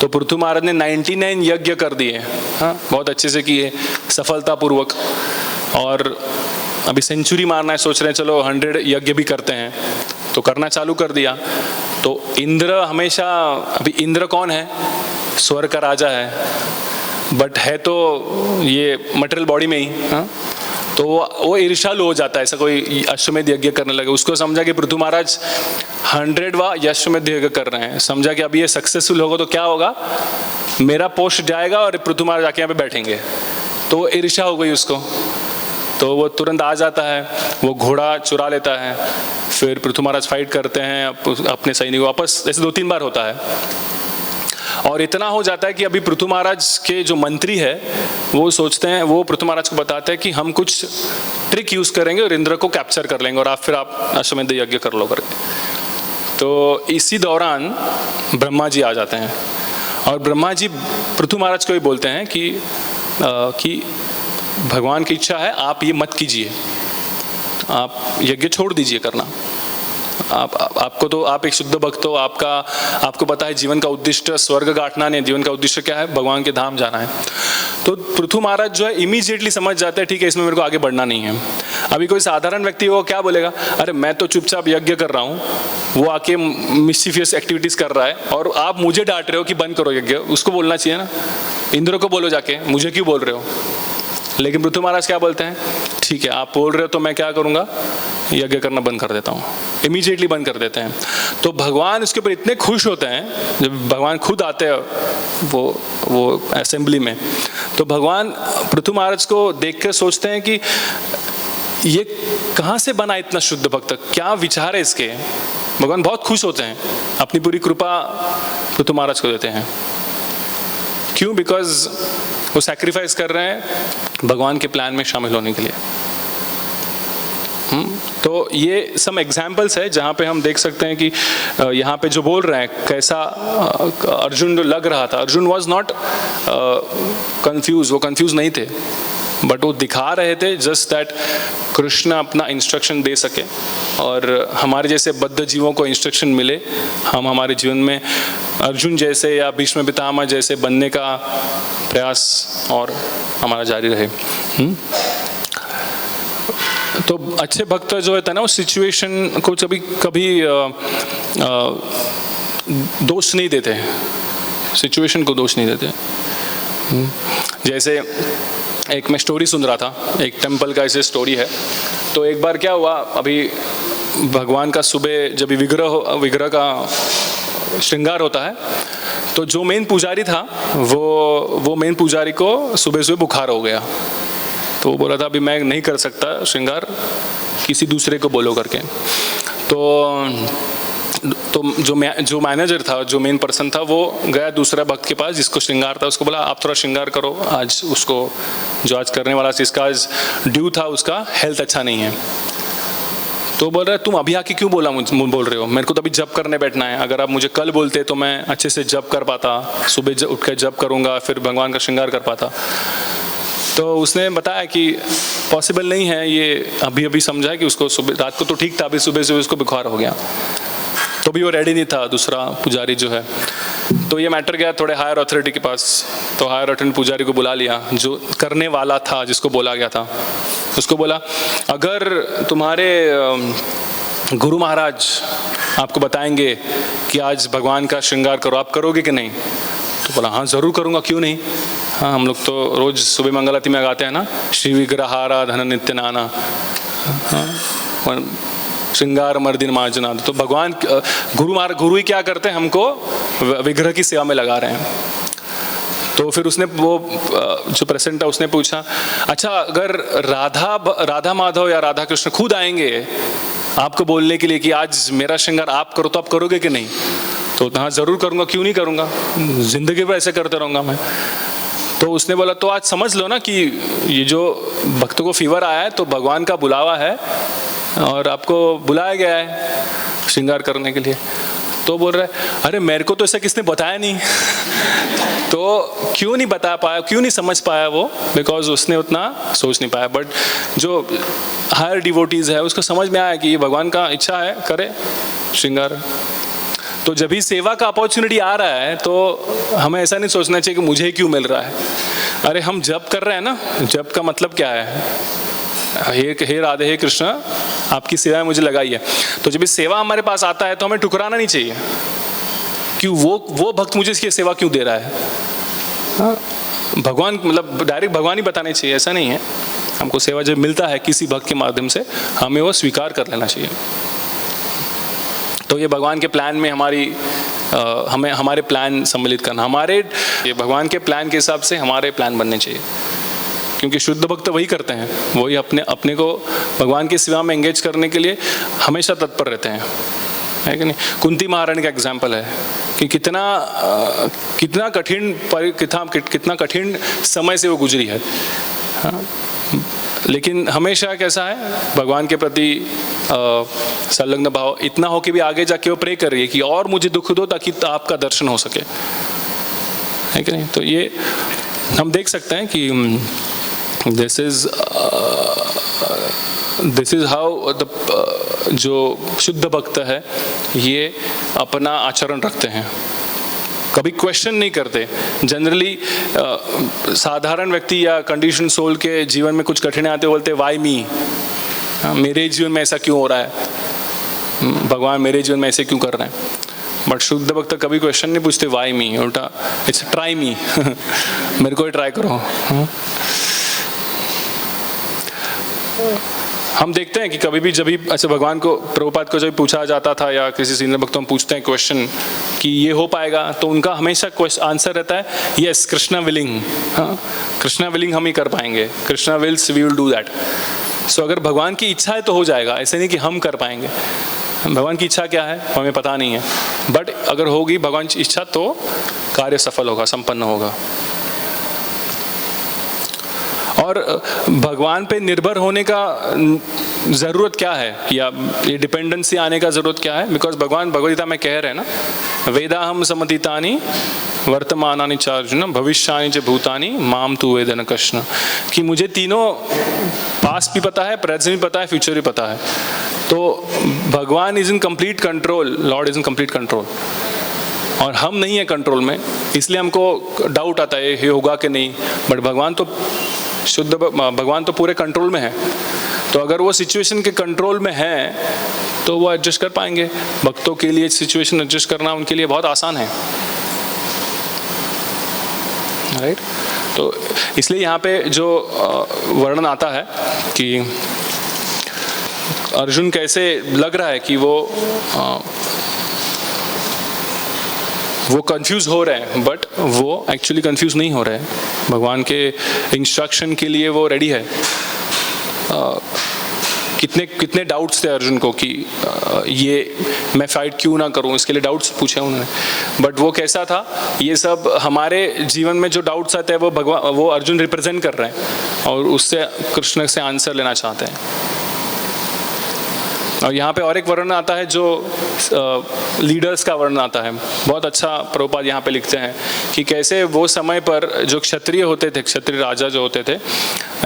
तो पृथु महाराज ने 99 यज्ञ कर दिए, हाँ, बहुत अच्छे से किए, सफलतापूर्वक। और अभी सेंचुरी मारना है, सोच रहे हैं चलो 100 यज्ञ भी करते हैं, तो करना चालू कर दिया। तो इंद्र हमेशा, अभी इंद्र कौन है? स्वर्ग का राजा है, बट है तो ये मटेरियल बॉडी में ही, हाँ? तो वो ईर्ष्यालु हो जाता है, ऐसा कोई अश्वमेध यज्ञ करने लगे। उसको समझा कि पृथु महाराज 100वां अश्वमेध यज्ञ कर रहे हैं, समझा कि अभी ये सक्सेसफुल होगा तो क्या होगा, मेरा पोस्ट जाएगा और पृथु महाराज आके यहाँ पे बैठेंगे। तो ईर्ष्या हो गई उसको, तो वो तुरंत आ जाता है, वो घोड़ा चुरा लेता है, फिर पृथु महाराज फाइट करते हैं अपने सैनिकों वापस, ऐसे 2-3 बार होता है। और इतना हो जाता है कि अभी पृथु महाराज के जो मंत्री है वो सोचते हैं, वो पृथु महाराज को बताते हैं कि हम कुछ ट्रिक यूज करेंगे और इंद्र को कैप्चर कर लेंगे और फिर आप अश्वमेध यज्ञ कर लो करके। तो इसी दौरान ब्रह्मा जी आ जाते हैं और ब्रह्मा जी पृथु महाराज को ही बोलते हैं कि भगवान की इच्छा है, आप ये मत कीजिए, आप यज्ञ छोड़ दीजिए करना। आपको तो, आप एक शुद्ध भक्त हो, आपको पता है जीवन का उद्देश्य स्वर्ग गांठना नहीं, जीवन का उद्देश्य क्या है, भगवान के धाम जाना है। तो पृथु महाराज जो है इमीडिएटली समझ जाते हैं, ठीक है इसमें मेरे को आगे बढ़ना नहीं है। अभी कोई साधारण व्यक्ति वो क्या बोलेगा, अरे मैं तो चुपचाप यज्ञ कर रहा हूँ, वो आके मिस्चीफियस एक्टिविटीज कर रहा है और आप मुझे डांट रहे हो कि बंद करो यज्ञ। उसको बोलना चाहिए ना, इंद्र को बोलो जाके, मुझे क्यों बोल रहे हो। लेकिन पृथु महाराज क्या बोलते हैं, ठीक है आप बोल रहे हो तो मैं क्या करूँगा, यज्ञ करना बंद कर देता हूँ, इमीडिएटली बंद कर देते हैं। तो भगवान उसके ऊपर इतने खुश होते हैं, जब भगवान खुद आते हैं वो असेंबली में, तो भगवान पृथु महाराज को देख कर सोचते हैं कि ये कहाँ से बना इतना शुद्ध भक्त, क्या विचार है इसके। भगवान बहुत खुश होते हैं, अपनी पूरी कृपा पृथु महाराज को देते हैं। क्यों? बिकॉज वो सैक्रिफाइस कर रहे हैं भगवान के प्लान में शामिल होने के लिए। तो ये सम एग्जाम्पल्स है जहाँ पे हम देख सकते हैं कि यहाँ पे जो बोल रहे हैं कैसा अर्जुन लग रहा था। अर्जुन वॉज नॉट कंफ्यूज, वो कंफ्यूज नहीं थे, बट वो दिखा रहे थे जस्ट दैट कृष्ण अपना इंस्ट्रक्शन दे सके और हमारे जैसे बद्ध जीवों को इंस्ट्रक्शन मिले, हम हमारे जीवन में अर्जुन जैसे या भीष्म पितामह जैसे बनने का प्रयास और हमारा जारी रहे। तो अच्छे भक्त जो होता है ना, वो सिचुएशन को कभी दोष नहीं देते, सिचुएशन को दोष नहीं देते। जैसे एक मैं स्टोरी सुन रहा था, एक टेम्पल का ऐसे स्टोरी है। तो एक बार क्या हुआ, अभी भगवान का सुबह जब विग्रह का श्रृंगार होता है, तो जो मेन पुजारी था वो मेन पुजारी को सुबह सुबह बुखार हो गया। तो वो बोला था अभी मैं नहीं कर सकता श्रृंगार, किसी दूसरे को बोलो करके। तो जो मैनेजर था, जो मेन पर्सन था, वो गया दूसरा भक्त के पास जिसको श्रृंगार था, उसको बोला आप थोड़ा श्रृंगार करो, आज उसको जो आज करने वाला जिसका आज ड्यू था उसका हेल्थ अच्छा नहीं है। तो बोल रहा है तुम अभी आके क्यों बोल रहे हो, मेरे को तो अभी जप करने बैठना है, अगर आप मुझे कल बोलते तो मैं अच्छे से जप कर पाता, सुबह उठ कर जप करूँगा, फिर भगवान का श्रृंगार कर पाता। तो उसने बताया कि पॉसिबल नहीं है, ये अभी समझा है कि उसको सुबह, रात को तो ठीक था, अभी सुबह सुबह उसको बुखार हो गया। तो भी वो रेडी नहीं था दूसरा पुजारी जो है। तो ये मैटर गया थोड़े हायर अथॉरिटी के पास। तो हायर अथॉरिटी पुजारी को बुला लिया, जो करने वाला था, जिसको बोला गया था। उसको बोला अगर तुम्हारे गुरु महाराज आपको बताएंगे कि आज भगवान का श्रृंगार करो, आप करोगे कि नहीं? तो बोला हाँ ज़रूर करूँगा, क्यों नहीं। हाँ, हम लोग तो रोज़ सुबह मंगलाती में गाते हैं ना, श्री विग्रहारा धन नित्य नाना, श्रृंगार मर्दिन मार्जना। तो भगवान गुरु ही क्या करते हैं, हमको विग्रह की सेवा में लगा रहे हैं। तो फिर उसने वो जो प्रेसिडेंट था उसने पूछा अच्छा अगर राधा माधव या राधा कृष्ण खुद आएंगे आपको बोलने के लिए कि आज मेरा श्रृंगार आप करो, तो आप करोगे कि नहीं? तो हाँ ज़रूर करूँगा, क्यों नहीं करूँगा, जिंदगी भर ऐसे करते रहूँगा मैं। तो उसने बोला तो आज समझ लो ना कि ये जो भक्तों को फीवर आया है तो भगवान का बुलावा है और आपको बुलाया गया है श्रृंगार करने के लिए। तो बोल रहा है अरे मेरे को तो ऐसा किसने बताया नहीं। तो क्यों नहीं बता पाया, क्यों नहीं समझ पाया वो? बिकॉज उसने उतना सोच नहीं पाया। बट जो हायर डिवोटीज है उसको समझ में आया कि ये भगवान का इच्छा है, करे श्रृंगार। तो जब भी सेवा का अपॉर्चुनिटी आ रहा है तो हमें ऐसा नहीं सोचना चाहिए कि मुझे क्यों मिल रहा है। अरे हम जप कर रहे हैं ना, जप का मतलब क्या है? हे राधे हे कृष्ण, आपकी सेवा में मुझे लगाई है। तो जब भी सेवा हमारे पास आता है तो हमें ठुकराना नहीं चाहिए कि वो भक्त मुझे इसकी सेवा क्यों दे रहा है। हाँ, भगवान मतलब डायरेक्ट भगवान ही बताने चाहिए, ऐसा नहीं है। हमको सेवा जब मिलता है किसी भक्त के माध्यम से, हमें वो स्वीकार कर लेना चाहिए। तो ये भगवान के प्लान में हमें हमारे प्लान सम्मिलित करना, ये भगवान के प्लान के हिसाब से हमारे प्लान बनने चाहिए। क्योंकि शुद्ध भक्त वही करते हैं, वही अपने को भगवान की सेवा में एंगेज करने के लिए हमेशा तत्पर रहते हैं, है कि नहीं? कुंती महारानी का एग्जाम्पल है कि कितना कठिन समय से वो गुजरी है। हाँ, लेकिन हमेशा कैसा है, भगवान के प्रति संलग्न भाव इतना हो कि भी आगे जाके वो प्रे कर रही है कि और मुझे दुख दो ताकि आपका दर्शन हो सके, है कि नहीं? तो ये हम देख सकते हैं कि दिस इज हाउ जो शुद्ध भक्त है ये अपना आचरण रखते हैं, कभी क्वेश्चन नहीं करते। जनरली साधारण व्यक्ति या कंडीशन सोल के जीवन में कुछ कठिनाई आते बोलते वाई मी, मेरे जीवन में ऐसा क्यों हो रहा है, भगवान मेरे जीवन में ऐसे क्यों कर रहे हैं। बट शुद्ध भक्त कभी क्वेश्चन नहीं पूछते वाई मी, उल्टा इट्स ट्राई मी, मेरे को ही ट्राई करो। हम देखते हैं कि कभी भी जब भी ऐसे भगवान को, प्रभुपाद को जब पूछा जाता था या किसी सीनियर भक्तों में पूछते हैं क्वेश्चन कि ये हो पाएगा, तो उनका हमेशा आंसर रहता है यस कृष्णा विलिंग। हाँ, कृष्णा विलिंग हम ही कर पाएंगे, Krishna wills we will do that. So अगर भगवान की इच्छा है तो हो जाएगा, ऐसे नहीं कि हम कर पाएंगे। भगवान की इच्छा क्या है हमें पता नहीं है, बट अगर होगी भगवान की इच्छा तो कार्य सफल होगा, संपन्न होगा। और भगवान पे निर्भर होने का ज़रूरत क्या है, या ये डिपेंडेंसी आने का ज़रूरत क्या है? बिकॉज भगवान भगवद्गीता में कह रहे हैं ना, वेदाहम समतीतानि वर्तमानानि च अर्जुन भविष्यानि च भूतानि माम तु वेद न कश्न, कि मुझे तीनों पास्ट भी पता है, प्रेजेंट भी पता है, फ्यूचर भी पता है। तो भगवान is in complete control, Lord is in complete control, और हम नहीं है कंट्रोल में, इसलिए हमको डाउट आता है ये होगा कि नहीं। बट भगवान तो पूरे कंट्रोल में है। तो अगर वो सिचुएशन के कंट्रोल में है तो वो एडजस्ट कर पाएंगे। भक्तों के लिए सिचुएशन एडजस्ट करना उनके लिए बहुत आसान है, राइट? तो इसलिए यहाँ पे जो वर्णन आता है कि अर्जुन कैसे लग रहा है कि वो कंफ्यूज हो रहे हैं, बट वो एक्चुअली कंफ्यूज नहीं हो रहे हैं। भगवान के इंस्ट्रक्शन के लिए वो रेडी है। कितने डाउट्स थे अर्जुन को कि ये मैं फाइट क्यों ना करूं, इसके लिए डाउट्स पूछे उन्होंने। बट वो कैसा था, ये सब हमारे जीवन में जो डाउट्स आते हैं वो अर्जुन रिप्रेजेंट कर रहे हैं और उससे कृष्ण से आंसर लेना चाहते हैं। और यहाँ पे और एक वर्णन आता है जो लीडर्स का वर्णन आता है, बहुत अच्छा प्रभुपाद यहाँ पे लिखते हैं कि कैसे वो समय पर जो क्षत्रिय होते थे, क्षत्रिय राजा जो होते थे,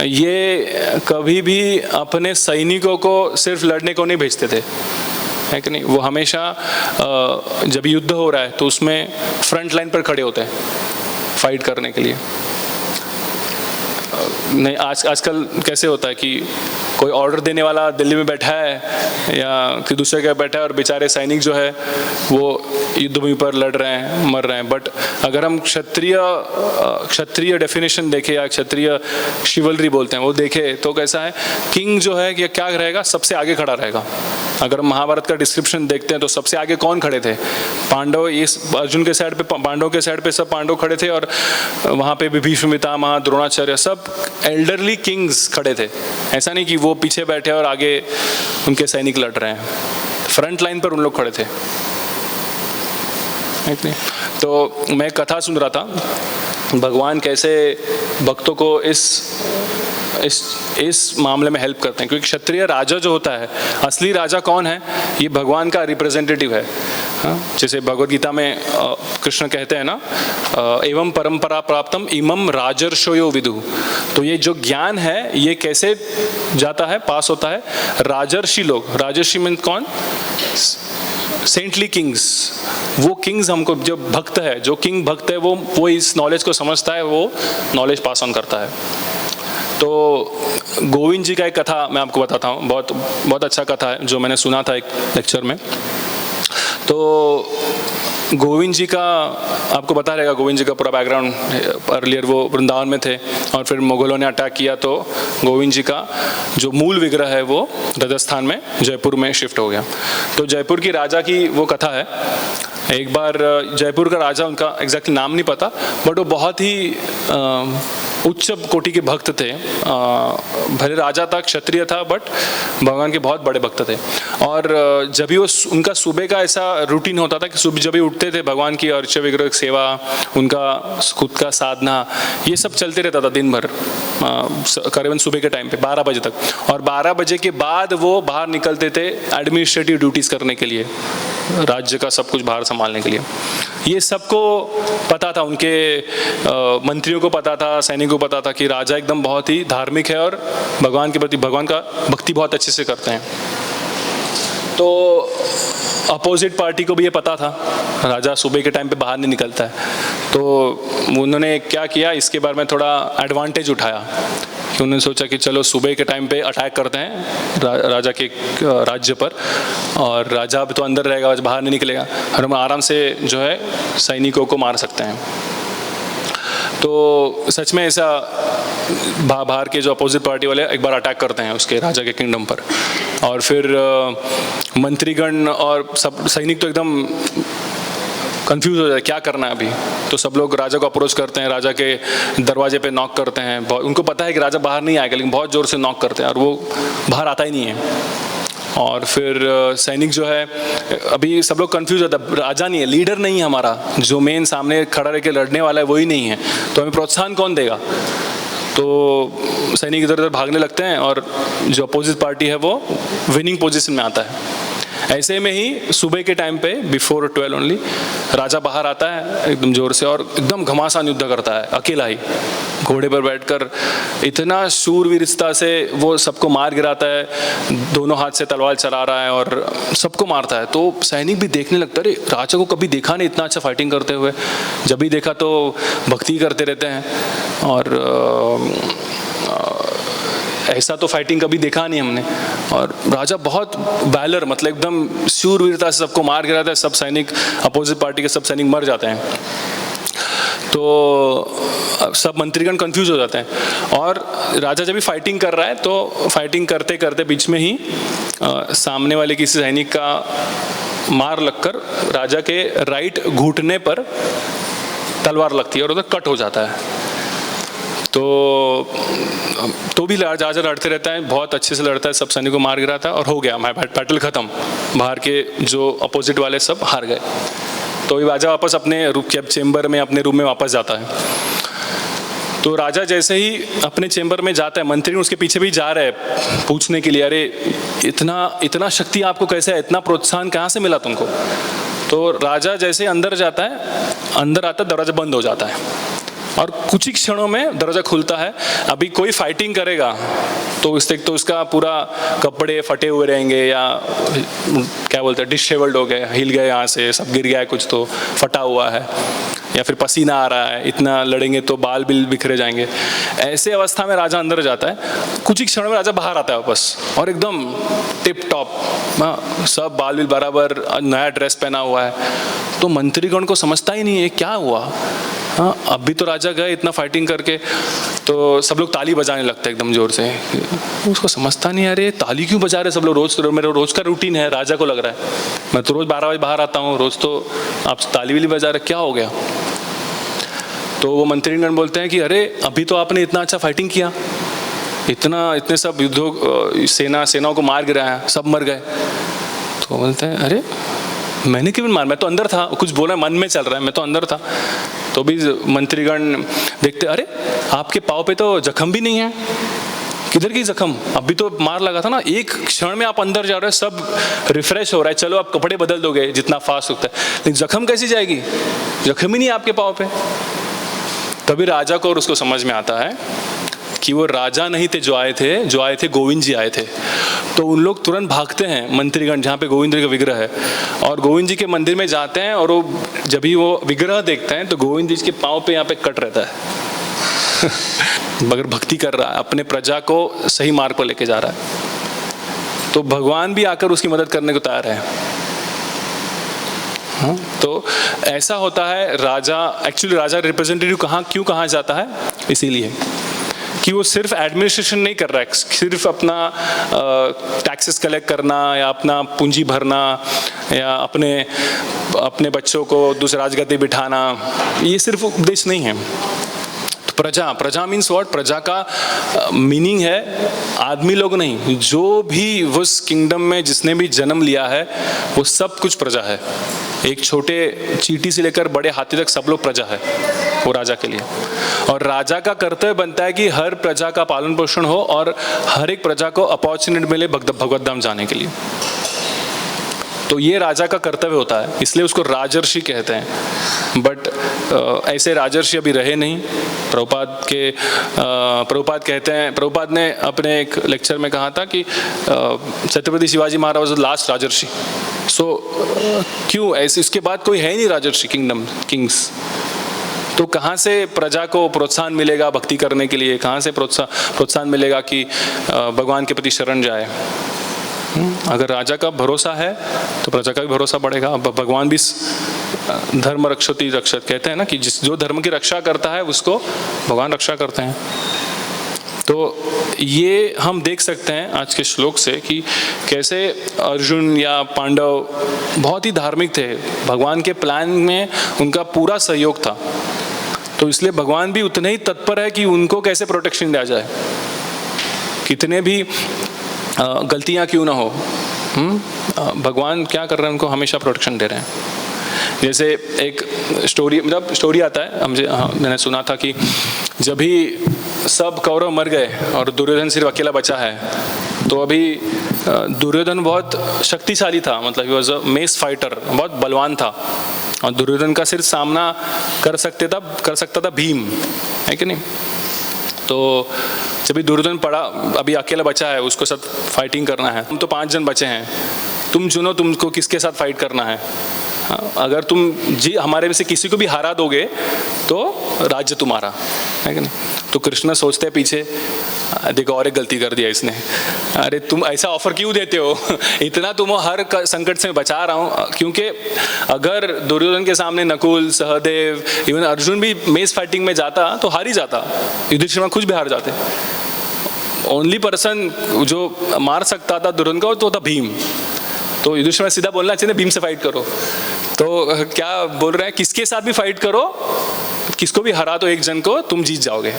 ये कभी भी अपने सैनिकों को सिर्फ लड़ने को नहीं भेजते थे, है कि नहीं? वो हमेशा जब युद्ध हो रहा है तो उसमें फ्रंट लाइन पर खड़े होते हैं फाइट करने के लिए। नहीं, आजकल कैसे होता है कि कोई ऑर्डर देने वाला दिल्ली में बैठा है या कि दूसरे जगह बैठा है और बेचारे सैनिक जो है वो युद्धभूमि पर लड़ रहे हैं, मर रहे हैं। बट अगर हम क्षत्रिय डेफिनेशन देखें या क्षत्रिय शिवलरी बोलते हैं वो देखें तो कैसा है, किंग जो है क्या रहेगा, सबसे आगे खड़ा रहेगा। अगर हम महाभारत का डिस्क्रिप्शन देखते हैं तो सबसे आगे कौन खड़े थे? पांडव, इस अर्जुन के साइड पे, पांडव के साइड पे सब पांडव खड़े थे और वहाँ पे भीष्म पितामह, द्रोणाचार्य, सब एल्डरली किंग्स खड़े थे। ऐसा नहीं कि वो पीछे बैठे और आगे उनके सैनिक लड़ रहे हैं, फ्रंट लाइन पर उन लोग खड़े थे। तो मैं कथा सुन रहा था भगवान कैसे भक्तों को इस मामले में हेल्प करते हैं, क्योंकि क्षत्रिय राजा जो होता है, असली राजा कौन है? ये भगवान का रिप्रेजेंटेटिव है। जैसे भगवद गीता में कृष्ण कहते हैं ना, एवं परंपरा प्राप्तम इमम राजर्षयो विदु। तो ये जो ज्ञान है ये कैसे जाता है, पास होता है? राजर्षि लोग, राजर्षि मीन्स कौन? Saintly Kings. वो किंग्स हमको, जो भक्त है, जो किंग भक्त है, वो इस नॉलेज को समझता है, वो नॉलेज पास ऑन करता है। तो गोविंद जी का एक कथा मैं आपको बताता हूँ, बहुत बहुत अच्छा कथा है जो मैंने सुना था एक लेक्चर में। तो गोविंद जी का आपको पता रहेगा, गोविंद जी का पूरा बैकग्राउंड। अर्लियर वो वृंदावन में थे और फिर मुगलों ने अटैक किया, तो गोविंद जी का जो मूल विग्रह है वो राजस्थान में जयपुर में शिफ्ट हो गया। तो जयपुर की राजा की वो कथा है। एक बार जयपुर का राजा, उनका एग्जैक्टली नाम नहीं पता, बट वो बहुत ही उच्च कोटि के भक्त थे। भले राजा था, क्षत्रिय था, बट भगवान के बहुत बड़े भक्त थे। और जब भी वो, उनका सुबह का ऐसा रूटीन होता था कि सुबह जब भी उठते थे, भगवान की अर्च विग्रह सेवा, उनका खुद का साधना, ये सब चलते रहता था दिन भर, करीबन सुबह के टाइम पे 12 बजे तक। और 12 बजे के बाद वो बाहर निकलते थे एडमिनिस्ट्रेटिव ड्यूटीज़ करने के लिए, राज्य का सब कुछ बाहर संभालने के लिए। ये सबको पता था, उनके मंत्रियों को पता था, सैनिकों को पता था कि राजा एकदम बहुत ही धार्मिक है और भगवान के प्रति, भगवान का भक्ति बहुत अच्छे से करते हैं। तो अपोजिट पार्टी को भी ये पता था, राजा सुबह के टाइम पे बाहर नहीं निकलता है। तो उन्होंने क्या किया, इसके बारे में थोड़ा एडवांटेज उठाया कि उन्होंने सोचा कि चलो सुबह के टाइम पे अटैक करते हैं राजा के राज्य पर, और राजा भी तो अंदर रहेगा, बाहर नहीं निकलेगा, और हम आराम से जो है सैनिकों को मार सकते हैं। तो सच में ऐसा बाहर के जो अपोजिट पार्टी वाले एक बार अटैक करते हैं उसके राजा के किंगडम पर, और फिर मंत्रीगण और सब सैनिक तो एकदम कंफ्यूज हो जाए क्या करना है अभी। तो सब लोग राजा को अप्रोच करते हैं, राजा के दरवाजे पे नॉक करते हैं। उनको पता है कि राजा बाहर नहीं आएगा, लेकिन बहुत ज़ोर से नॉक करते हैं और वो बाहर आता ही नहीं है। और फिर सैनिक जो है, अभी सब लोग कंफ्यूज होता है, राजा नहीं है, लीडर नहीं है हमारा, जो मेन सामने खड़ा रह के लड़ने वाला है वही नहीं है, तो हमें प्रोत्साहन कौन देगा। तो सैनिक इधर उधर भागने लगते हैं और जो अपोजिट पार्टी है वो विनिंग पोजीशन में आता है। ऐसे में ही सुबह के टाइम पे बिफोर 12 ओनली राजा बाहर आता है एकदम जोर से और एकदम घमासान युद्ध करता है, अकेला ही घोड़े पर बैठकर। इतना शूरवीरता से वो सबको मार गिराता है, दोनों हाथ से तलवार चला रहा है और सबको मारता है। तो सैनिक भी देखने लगता है, अरे राजा को कभी देखा नहीं इतना अच्छा फाइटिंग करते हुए, जब भी देखा तो भक्ति करते रहते हैं, और ऐसा तो फाइटिंग कभी देखा नहीं हमने। और राजा बहुत वैलर, मतलब एकदम शूरवीरता से सबको मार गिराता है, सब सैनिक, अपोजिट पार्टी के सब सैनिक मर जाते हैं। तो सब मंत्रीगण कंफ्यूज हो जाते हैं। और राजा जब भी फाइटिंग कर रहा है तो फाइटिंग करते करते बीच में ही सामने वाले किसी सैनिक का मार लगकर राजा के राइट घुटने पर तलवार लगती है और उधर कट हो जाता है। तो भी राजा लड़ते रहता है, बहुत अच्छे से लड़ता है, सब सैनिकों को मार गिराता है और हो गया, बैटल खत्म। बाहर के जो अपोजिट वाले सब हार गए। तो राजा वापस अपने चेम्बर में, अपने रूम में वापस जाता है। तो राजा जैसे ही अपने चेम्बर में जाता है, मंत्री उसके पीछे भी जा रहे हैं पूछने के लिए, अरे इतना शक्ति आपको कैसे है, इतना प्रोत्साहन कहाँ से मिला तुमको। तो राजा जैसे अंदर जाता है, अंदर आता है, दरवाजा बंद हो जाता है और कुछ ही क्षणों में दरवाजा खुलता है। अभी कोई फाइटिंग करेगा तो उसका पूरा कपड़े फटे हुए रहेंगे, या क्या बोलते हैं, डिसेबल्ड हो गए, हिल गए, यहाँ से सब गिर गया है, कुछ तो फटा हुआ है, या फिर पसीना आ रहा है, इतना लड़ेंगे तो बाल बिल बिखरे जाएंगे। ऐसे अवस्था में राजा अंदर जाता है, कुछ ही क्षणों में राजा बाहर आता है वापस, और एकदम टिप टॉप, सब बाल बिल बराबर, नया ड्रेस पहना हुआ है। तो मंत्रीगण को समझता ही नहीं है क्या हुआ। हाँ, अभी तो राजा गए इतना फाइटिंग करके, तो सब लोग ताली बजाने लगते हैं एकदम जोर से। उसको समझता नहीं, अरे ताली क्यों बजा रहे सब लोग, मेरा रोज का रूटीन है, राजा को लग रहा है मैं तो रोज 12 बजे बाहर आता हूँ, रोज तो आप ताली वाली बजा रहे, क्या हो गया। तो वो मंत्रीगण बोलते हैं कि अरे अभी तो आपने इतना अच्छा फाइटिंग किया, इतने सब युद्धों सेनाओं को मार गिराया, सब मर गए। तो बोलते हैं अरे मैंने क्यों मार, मैं तो अंदर था, कुछ बोला मन में चल रहा है, मैं तो अंदर था। तो भी मंत्रीगण देखते, अरे आपके पाँव पे तो जख्म भी नहीं है, किधर की जख्म? अभी तो मार लगा था ना, एक क्षण में आप अंदर जा रहे हो, सब रिफ्रेश हो रहा है, चलो आप कपड़े बदल दोगे जितना फास्ट होता है, लेकिन जख्म कैसी जाएगी? जख्म ही नहीं आपके पाँव पे। तभी राजा को और उसको समझ में आता है कि वो राजा नहीं थे जो आए थे गोविंद जी आए थे। तो उन लोग तुरंत भागते हैं, मंत्रीगण, जहाँ पे गोविंद जी का विग्रह है, और गोविंद जी के मंदिर में जाते हैं, और वो जब भी वो विग्रह देखते हैं तो गोविंद जी के पाँव पे यहाँ पे कट रहता है मगर भक्ति कर रहा है, अपने प्रजा को सही मार्ग पर लेके जा रहा है। तो भगवान भी आकर उसकी मदद करने को तैयार है। तो ऐसा होता है। राजा, एक्चुअली राजा रिप्रेजेंटेटिव क्यों जाता है? इसीलिए कि वो सिर्फ एडमिनिस्ट्रेशन नहीं कर रहा है, सिर्फ अपना टैक्सेस कलेक्ट करना या अपना पूंजी भरना या अपने बच्चों को दूसरे राजगद्दी बिठाना, ये सिर्फ उद्देश्य नहीं है। तो प्रजा मीन्स व्हाट? प्रजा का मीनिंग है आदमी लोग नहीं, जो भी उस किंगडम में जिसने भी जन्म लिया है वो सब कुछ प्रजा है। एक छोटे चींटी से लेकर बड़े हाथी तक सब लोग प्रजा है वो राजा के लिए। और राजा का कर्तव्य बनता है कि हर प्रजा का पालन पोषण हो और हर एक प्रजा को अपॉर्चुनिटी मिले भगवत धाम जाने के लिए। तो ये राजा का कर्तव्य होता है, इसलिए उसको राजर्षि कहते हैं। बट ऐसे राजर्षि अभी रहे नहीं। प्रभुपाद कहते हैं, प्रभुपाद ने अपने एक लेक्चर में कहा था कि Chhatrapati Shivaji Maharaj was the last राजर्षि। सो क्यों ऐसे? इसके बाद कोई है ही नहीं राजर्षि किंग्स। तो कहाँ से प्रजा को प्रोत्साहन मिलेगा भक्ति करने के लिए? कहाँ से प्रोत्साहन मिलेगा कि भगवान के प्रति शरण जाए? अगर राजा का भरोसा है तो प्रजा का भी भरोसा बढ़ेगा। भगवान भी धर्म रक्षति रक्षत कहते हैं ना, कि जो धर्म की रक्षा करता है उसको भगवान रक्षा करते हैं। तो ये हम देख सकते हैं आज के श्लोक से कि कैसे अर्जुन या पांडव बहुत ही धार्मिक थे, भगवान के प्लान में उनका पूरा सहयोग था। तो इसलिए भगवान भी उतने ही तत्पर है कि उनको कैसे प्रोटेक्शन दिया जाए, कितने भी गलतियां क्यों ना हो। भगवान क्या कर रहे हैं? उनको हमेशा प्रोटेक्शन दे रहे हैं। जैसे एक स्टोरी आता है मैंने सुना था कि जब भी सब कौरव मर गए और दुर्योधन सिर्फ अकेला बचा है, तो अभी दुर्योधन बहुत शक्तिशाली था, मतलब he was a mess fighter, बहुत बलवान था, और दुर्योधन का सिर्फ सामना कर सकता था भीम, है कि नहीं? तो जब भी दुर्योधन पड़ा, अभी अकेला बचा है, उसको साथ फाइटिंग करना है। हम तो 5 जन बचे हैं, तुम चुनो तुमको किसके साथ फाइट करना है। अगर तुम हमारे में से किसी को भी हरा दोगे तो राज्य तुम्हारा, है कि नहीं? तो कृष्ण सोचते हैं पीछे, देखो और एक गलती कर दिया इसने, अरे तुम ऐसा ऑफर क्यों देते हो? इतना तुम हर संकट से बचा रहा हूँ। क्योंकि अगर दुर्योधन के सामने नकुल, सहदेव, इवन अर्जुन भी मेस फाइटिंग में जाता तो हार ही जाता, युधिष्ठिर खुद भी हार जाते। ओनली पर्सन जो मार सकता था दुर्योधन का तो था भीम। तो युधिष्ठिर में सीधा बोलना चाहिए भीम से फाइट करो। तो क्या बोल रहे हैं? किसके साथ भी फाइट करो, किसको भी हरा तो एक जन को, तुम जीत जाओगे।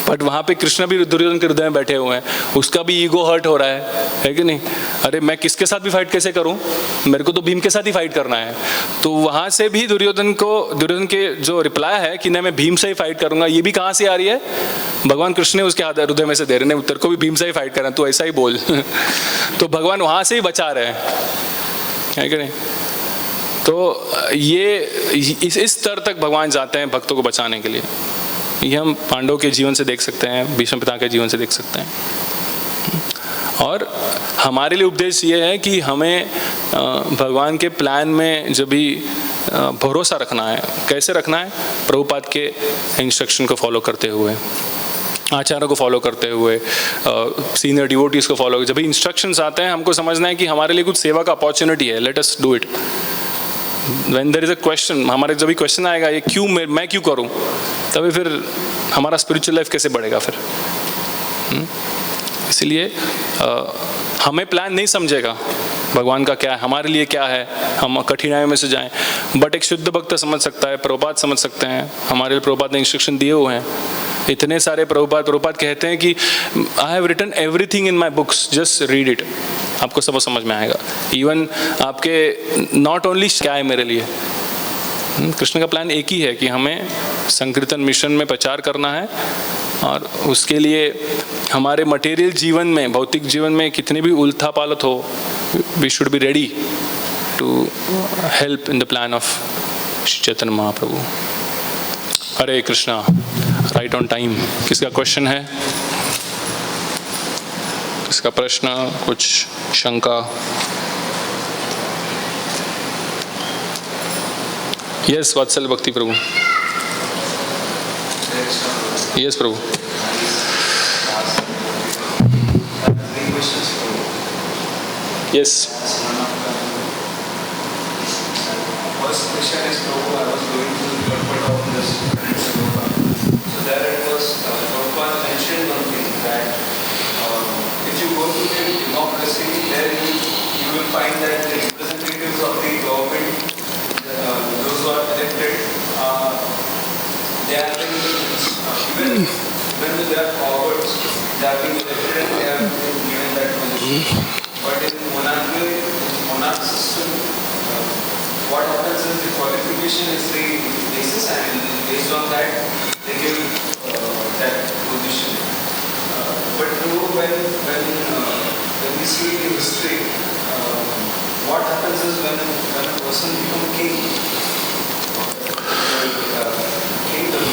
बट वहाँ पे कृष्ण भी दुर्योधन के हृदय में बैठे हुए हैं, उसका भी ईगो हर्ट हो रहा है कि नहीं? अरे मैं किसके साथ भी फाइट कैसे करूं, मेरे को तो भीम के साथ ही फाइट करना है। तो वहाँ से भी दुर्योधन के जो रिप्लाई है कि नहीं मैं भीम से ही फाइट करूंगा, ये भी कहाँ से आ रही है? भगवान कृष्ण ने उसके हृदय में से दे रहे हैं उत्तर को भी भीम से ही फाइट करना, तो ऐसा ही बोल तो भगवान वहाँ से ही बचा रहे हैं कि नहीं? तो ये इस स्तर तक भगवान जाते हैं भक्तों को बचाने के लिए। ये हम पांडव के जीवन से देख सकते हैं, भीष्म पिता के जीवन से देख सकते हैं। और हमारे लिए उपदेश ये है कि हमें भगवान के प्लान में जब भी भरोसा रखना है, कैसे रखना है? प्रभुपाद के इंस्ट्रक्शन को फॉलो करते हुए, आचार्यों को फॉलो करते हुए, सीनियर डिवोटीज को फॉलो। जब भी इंस्ट्रक्शंस आते हैं हमको समझना है कि हमारे लिए कुछ सेवा का अपॉर्चुनिटी है, let us do it. When there is a question, हमारे जब भी क्वेश्चन आएगा ये क्यों, मैं क्यों करूं, तभी फिर हमारा स्पिरिचुअल लाइफ कैसे बढ़ेगा फिर। इसलिए हमें प्लान नहीं समझेगा भगवान का क्या है, हमारे लिए क्या है, हम कठिनाइयों में से जाएं। बट एक शुद्ध भक्त समझ सकता है, प्रभुपाद समझ सकते हैं, हमारे लिए प्रभुपाद ने इंस्ट्रक्शन दिए हुए हैं इतने सारे। प्रभुपाद कहते हैं कि I have written everything in my books, just read it, आपको सब समझ में आएगा। इवन आपके नॉट ओनली क्या है मेरे लिए, कृष्ण का प्लान एक ही है कि हमें संकीर्तन मिशन में प्रचार करना है, और उसके लिए हमारे मटेरियल जीवन में, भौतिक जीवन में कितने भी उलथा पालत हो, we should be ready to help in the plan of Shri Chaitanya Mahaprabhu. Hare Krishna. Right on time. किसका क्वेश्चन है? किसका प्रश्न, कुछ शंका? Yes Vatsal Bhakti Prabhu. Yes Prabhu. Yes. First question is, Prabhu, I was going to the purport of this sloka. So there it was, Prabhupada mentioned one thing that if you go to the democracy, there you will find that the representatives of the government, those who are elected, they are being, even though they are forwards, they are being elected and they are being given that position. But in monarch system, what happens is the qualification is the basis, and based on that they give that position. But when we see the history, what happens is when a person becomes king, kingdom,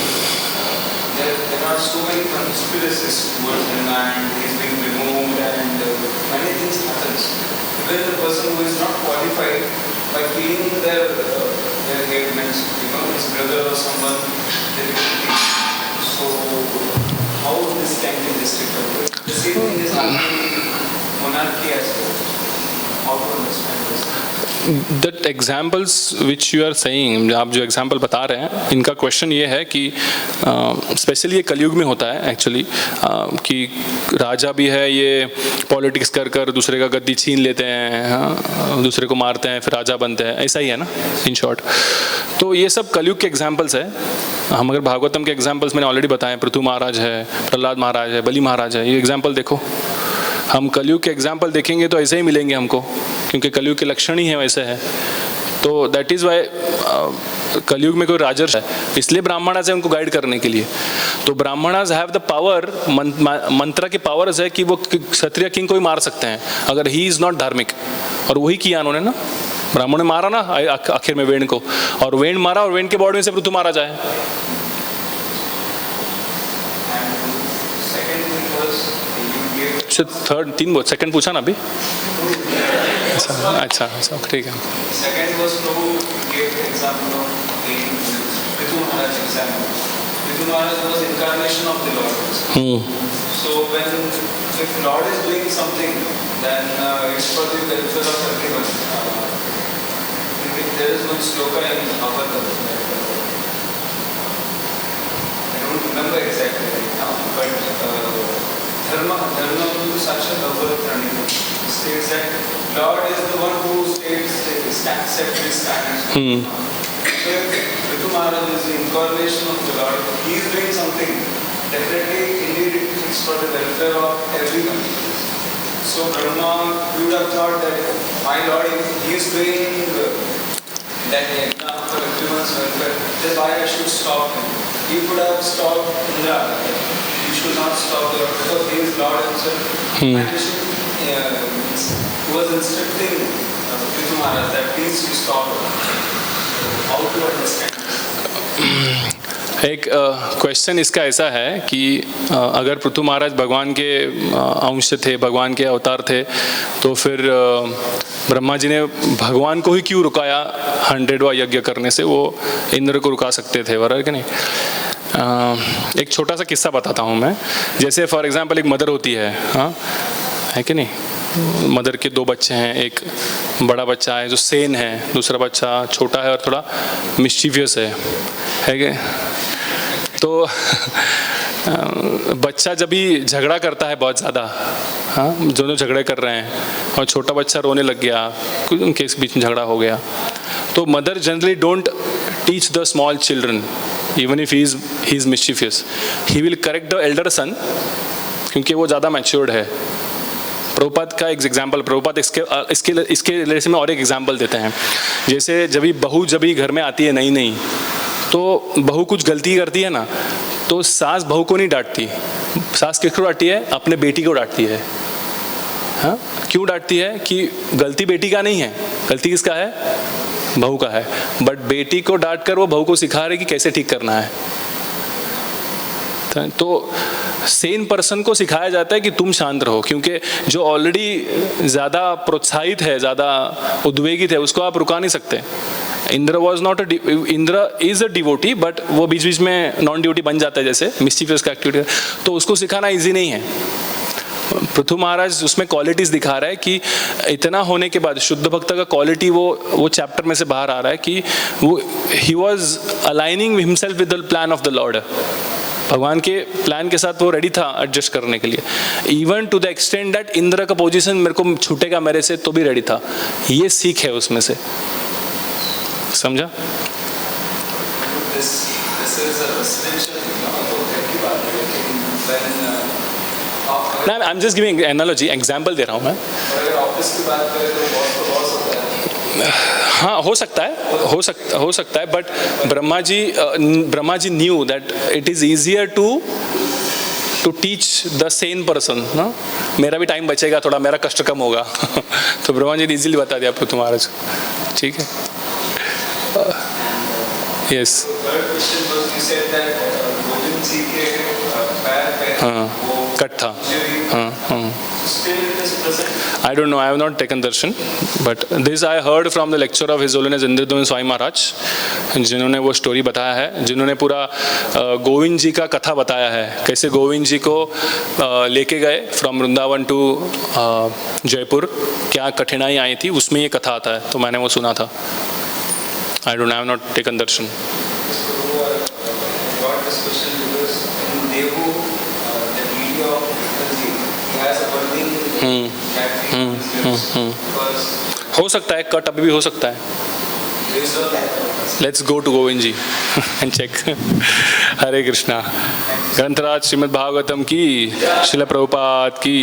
there are so many conspiracies towards him, and he is being removed, and many things happens. Even the person who is not qualified, by feeling their hate means, his brother or someone, they will teach. So how this can be justified? The same thing is happening in monarchy as well. How to understand this? That examples which you are saying, आप जो example बता रहे हैं, इनका question ये है कि specially ये कलयुग में होता है एक्चुअली, कि राजा भी है, ये पॉलिटिक्स कर कर दूसरे का गद्दी छीन लेते हैं, हाँ, दूसरे को मारते हैं, फिर राजा बनते हैं, ऐसा ही है ना इन शॉर्ट। तो ये सब कलयुग के एग्जाम्पल्स है। हम अगर भागवतम के एग्जाम्पल्स मैंने ऑलरेडी बताए, पृथु महाराज है, प्रहलाद महाराज है, बलि महाराज है, ये एग्जाम्पल देखो। हम कलयुग के एग्जाम्पल देखेंगे तो ऐसे ही मिलेंगे हमको, क्योंकि कलयुग के लक्षण ही है वैसे है। तो दैट इज़ वाई कलयुग में कोई राजर्ष है, इसलिए ब्राह्मणास है उनको गाइड करने के लिए। तो ब्राह्मणास हैव द पावर, मंत्र के पावर्स है कि वो क्षत्रिय किंग को ही मार सकते हैं अगर ही इज़ नॉट धार्मिक, और वही किया उन्होंने ना। ब्राह्मण ने मारा ना आखिर में वेण को, और वेण मारा, और वेण के बॉडी में से पृथु मारा जाए। थर्ड तीन सेकंड पूछा ना अभी। अच्छा ठीक है। Second was Prabhu gave example of the Prithu Maharaj example. Prithu Maharaj was incarnation of the Lord. So if Lord is doing something, then it's for the welfare of everyone. There is one sloka in Bhagavatam. I don't remember exactly right now, but Dharma Sakshat Bhagavatam states that Lord is the one who sets the standards. So if Prithu Maharaj is the incarnation of the Lord, he is doing something, definitely indeed it's for the welfare of everyone. So Brahma would have thought that my Lord, if he is doing that yajna for everyone's welfare, then why I should stop him? He could have stopped Indra. You should not stop the Lord, because he is Lord himself. And he was instructing Prithu Maharaj that please you stop. How to understand? एक question इसका ऐसा है कि अगर पृथु महाराज भगवान के अंश थे, भगवान के अवतार थे, तो फिर ब्रह्मा जी ने भगवान को ही क्यों रुकाया 100वां यज्ञ करने से? वो इंद्र को रुका सकते थे, बराबर कि नहीं? एक छोटा सा किस्सा बताता हूँ मैं। जैसे फॉर एग्जांपल एक मदर होती है, हाँ है कि नहीं? मदर के 2 बच्चे हैं, एक बड़ा बच्चा है जो सेन है, दूसरा बच्चा छोटा है और थोड़ा मिस्चीवियस है कि? तो बच्चा जब भी झगड़ा करता है बहुत ज़्यादा, हाँ दोनों झगड़े कर रहे हैं और छोटा बच्चा रोने लग गया, उनके बीच में झगड़ा हो गया, तो mother generally don't teach the small children even if he is mischievous, he will correct the elder son, क्योंकि वो ज़्यादा मैच्योर्ड है। प्रभुपाद का एक एग्जाम्पल, प्रभुपाद इसके रिलेशन में और एक एग्जाम्पल देते हैं। जैसे जब भी बहू घर में आती है नई, तो बहू कुछ गलती करती है ना, तो सास बहू को नहीं डांटती, सास किसको डांटती है? अपने बेटी को डांटती है। हाँ, क्यों डांटती है? कि गलती बेटी का नहीं है, गलती किसका है? बहू का है। बट बेटी को डांट कर वो बहू को सिखा रही कि कैसे ठीक करना है। तो सेन पर्सन को सिखाया जाता है कि तुम शांत रहो, क्योंकि जो ऑलरेडी ज़्यादा प्रोत्साहित है, ज़्यादा उद्वेगित है, उसको आप रुका नहीं सकते। Indra was not Indra is a devotee, but वो बीच बीच में नॉन डिवोटी बन जाता है, जैसे मिस्टीफियस का एक्टिविटी, तो उसको सिखाना ईजी नहीं है। पृथु महाराज उसमें क्वालिटीज दिखा रहा है कि इतना होने के बाद शुद्ध भक्त का क्वालिटी वो चैप्टर में से बाहर आ रहा है कि वो he was aligning himself with the plan of the Lord. भगवान के प्लान के साथ वो रेडी था एडजस्ट करने के लिए, even to the extent that Indra का पोजीशन मेरे को छूटेगा मेरे से तो भी रेडी था। ये सीख है उसमें से, समझा? ना I am just giving analogy, example दे रहा हूँ मैं। हाँ, हो सकता है, but Brahma ji knew that it is easier to teach the sane person ना। मेरा भी टाइम बचेगा थोड़ा, मेरा कष्ट कम होगा तो ब्रह्मा जी ने इजीली बता दिया आपको तुम्हारा। ठीक है, यस। हाँ, कट था। हाँ, I don't know, I have not taken darshan, but this I heard from the lecture of His Holiness Indradyumna Swami Maharaj, जिन्होंने वो स्टोरी बताया है, जिन्होंने पूरा गोविंद जी का कथा बताया है, कैसे गोविंद जी को लेके गए फ्रॉम वृंदावन टू जयपुर, क्या कठिनाई आई थी, उसमें ये कथा आता है, तो मैंने वो सुना था। I don't know, I have not taken darshan. हो सकता है कट अभी भी हो सकता है। Let's go to Govind ji and check. Hare Krishna. ग्रंथराज श्रीमद् भागवतम की, श्रील प्रभुपाद की।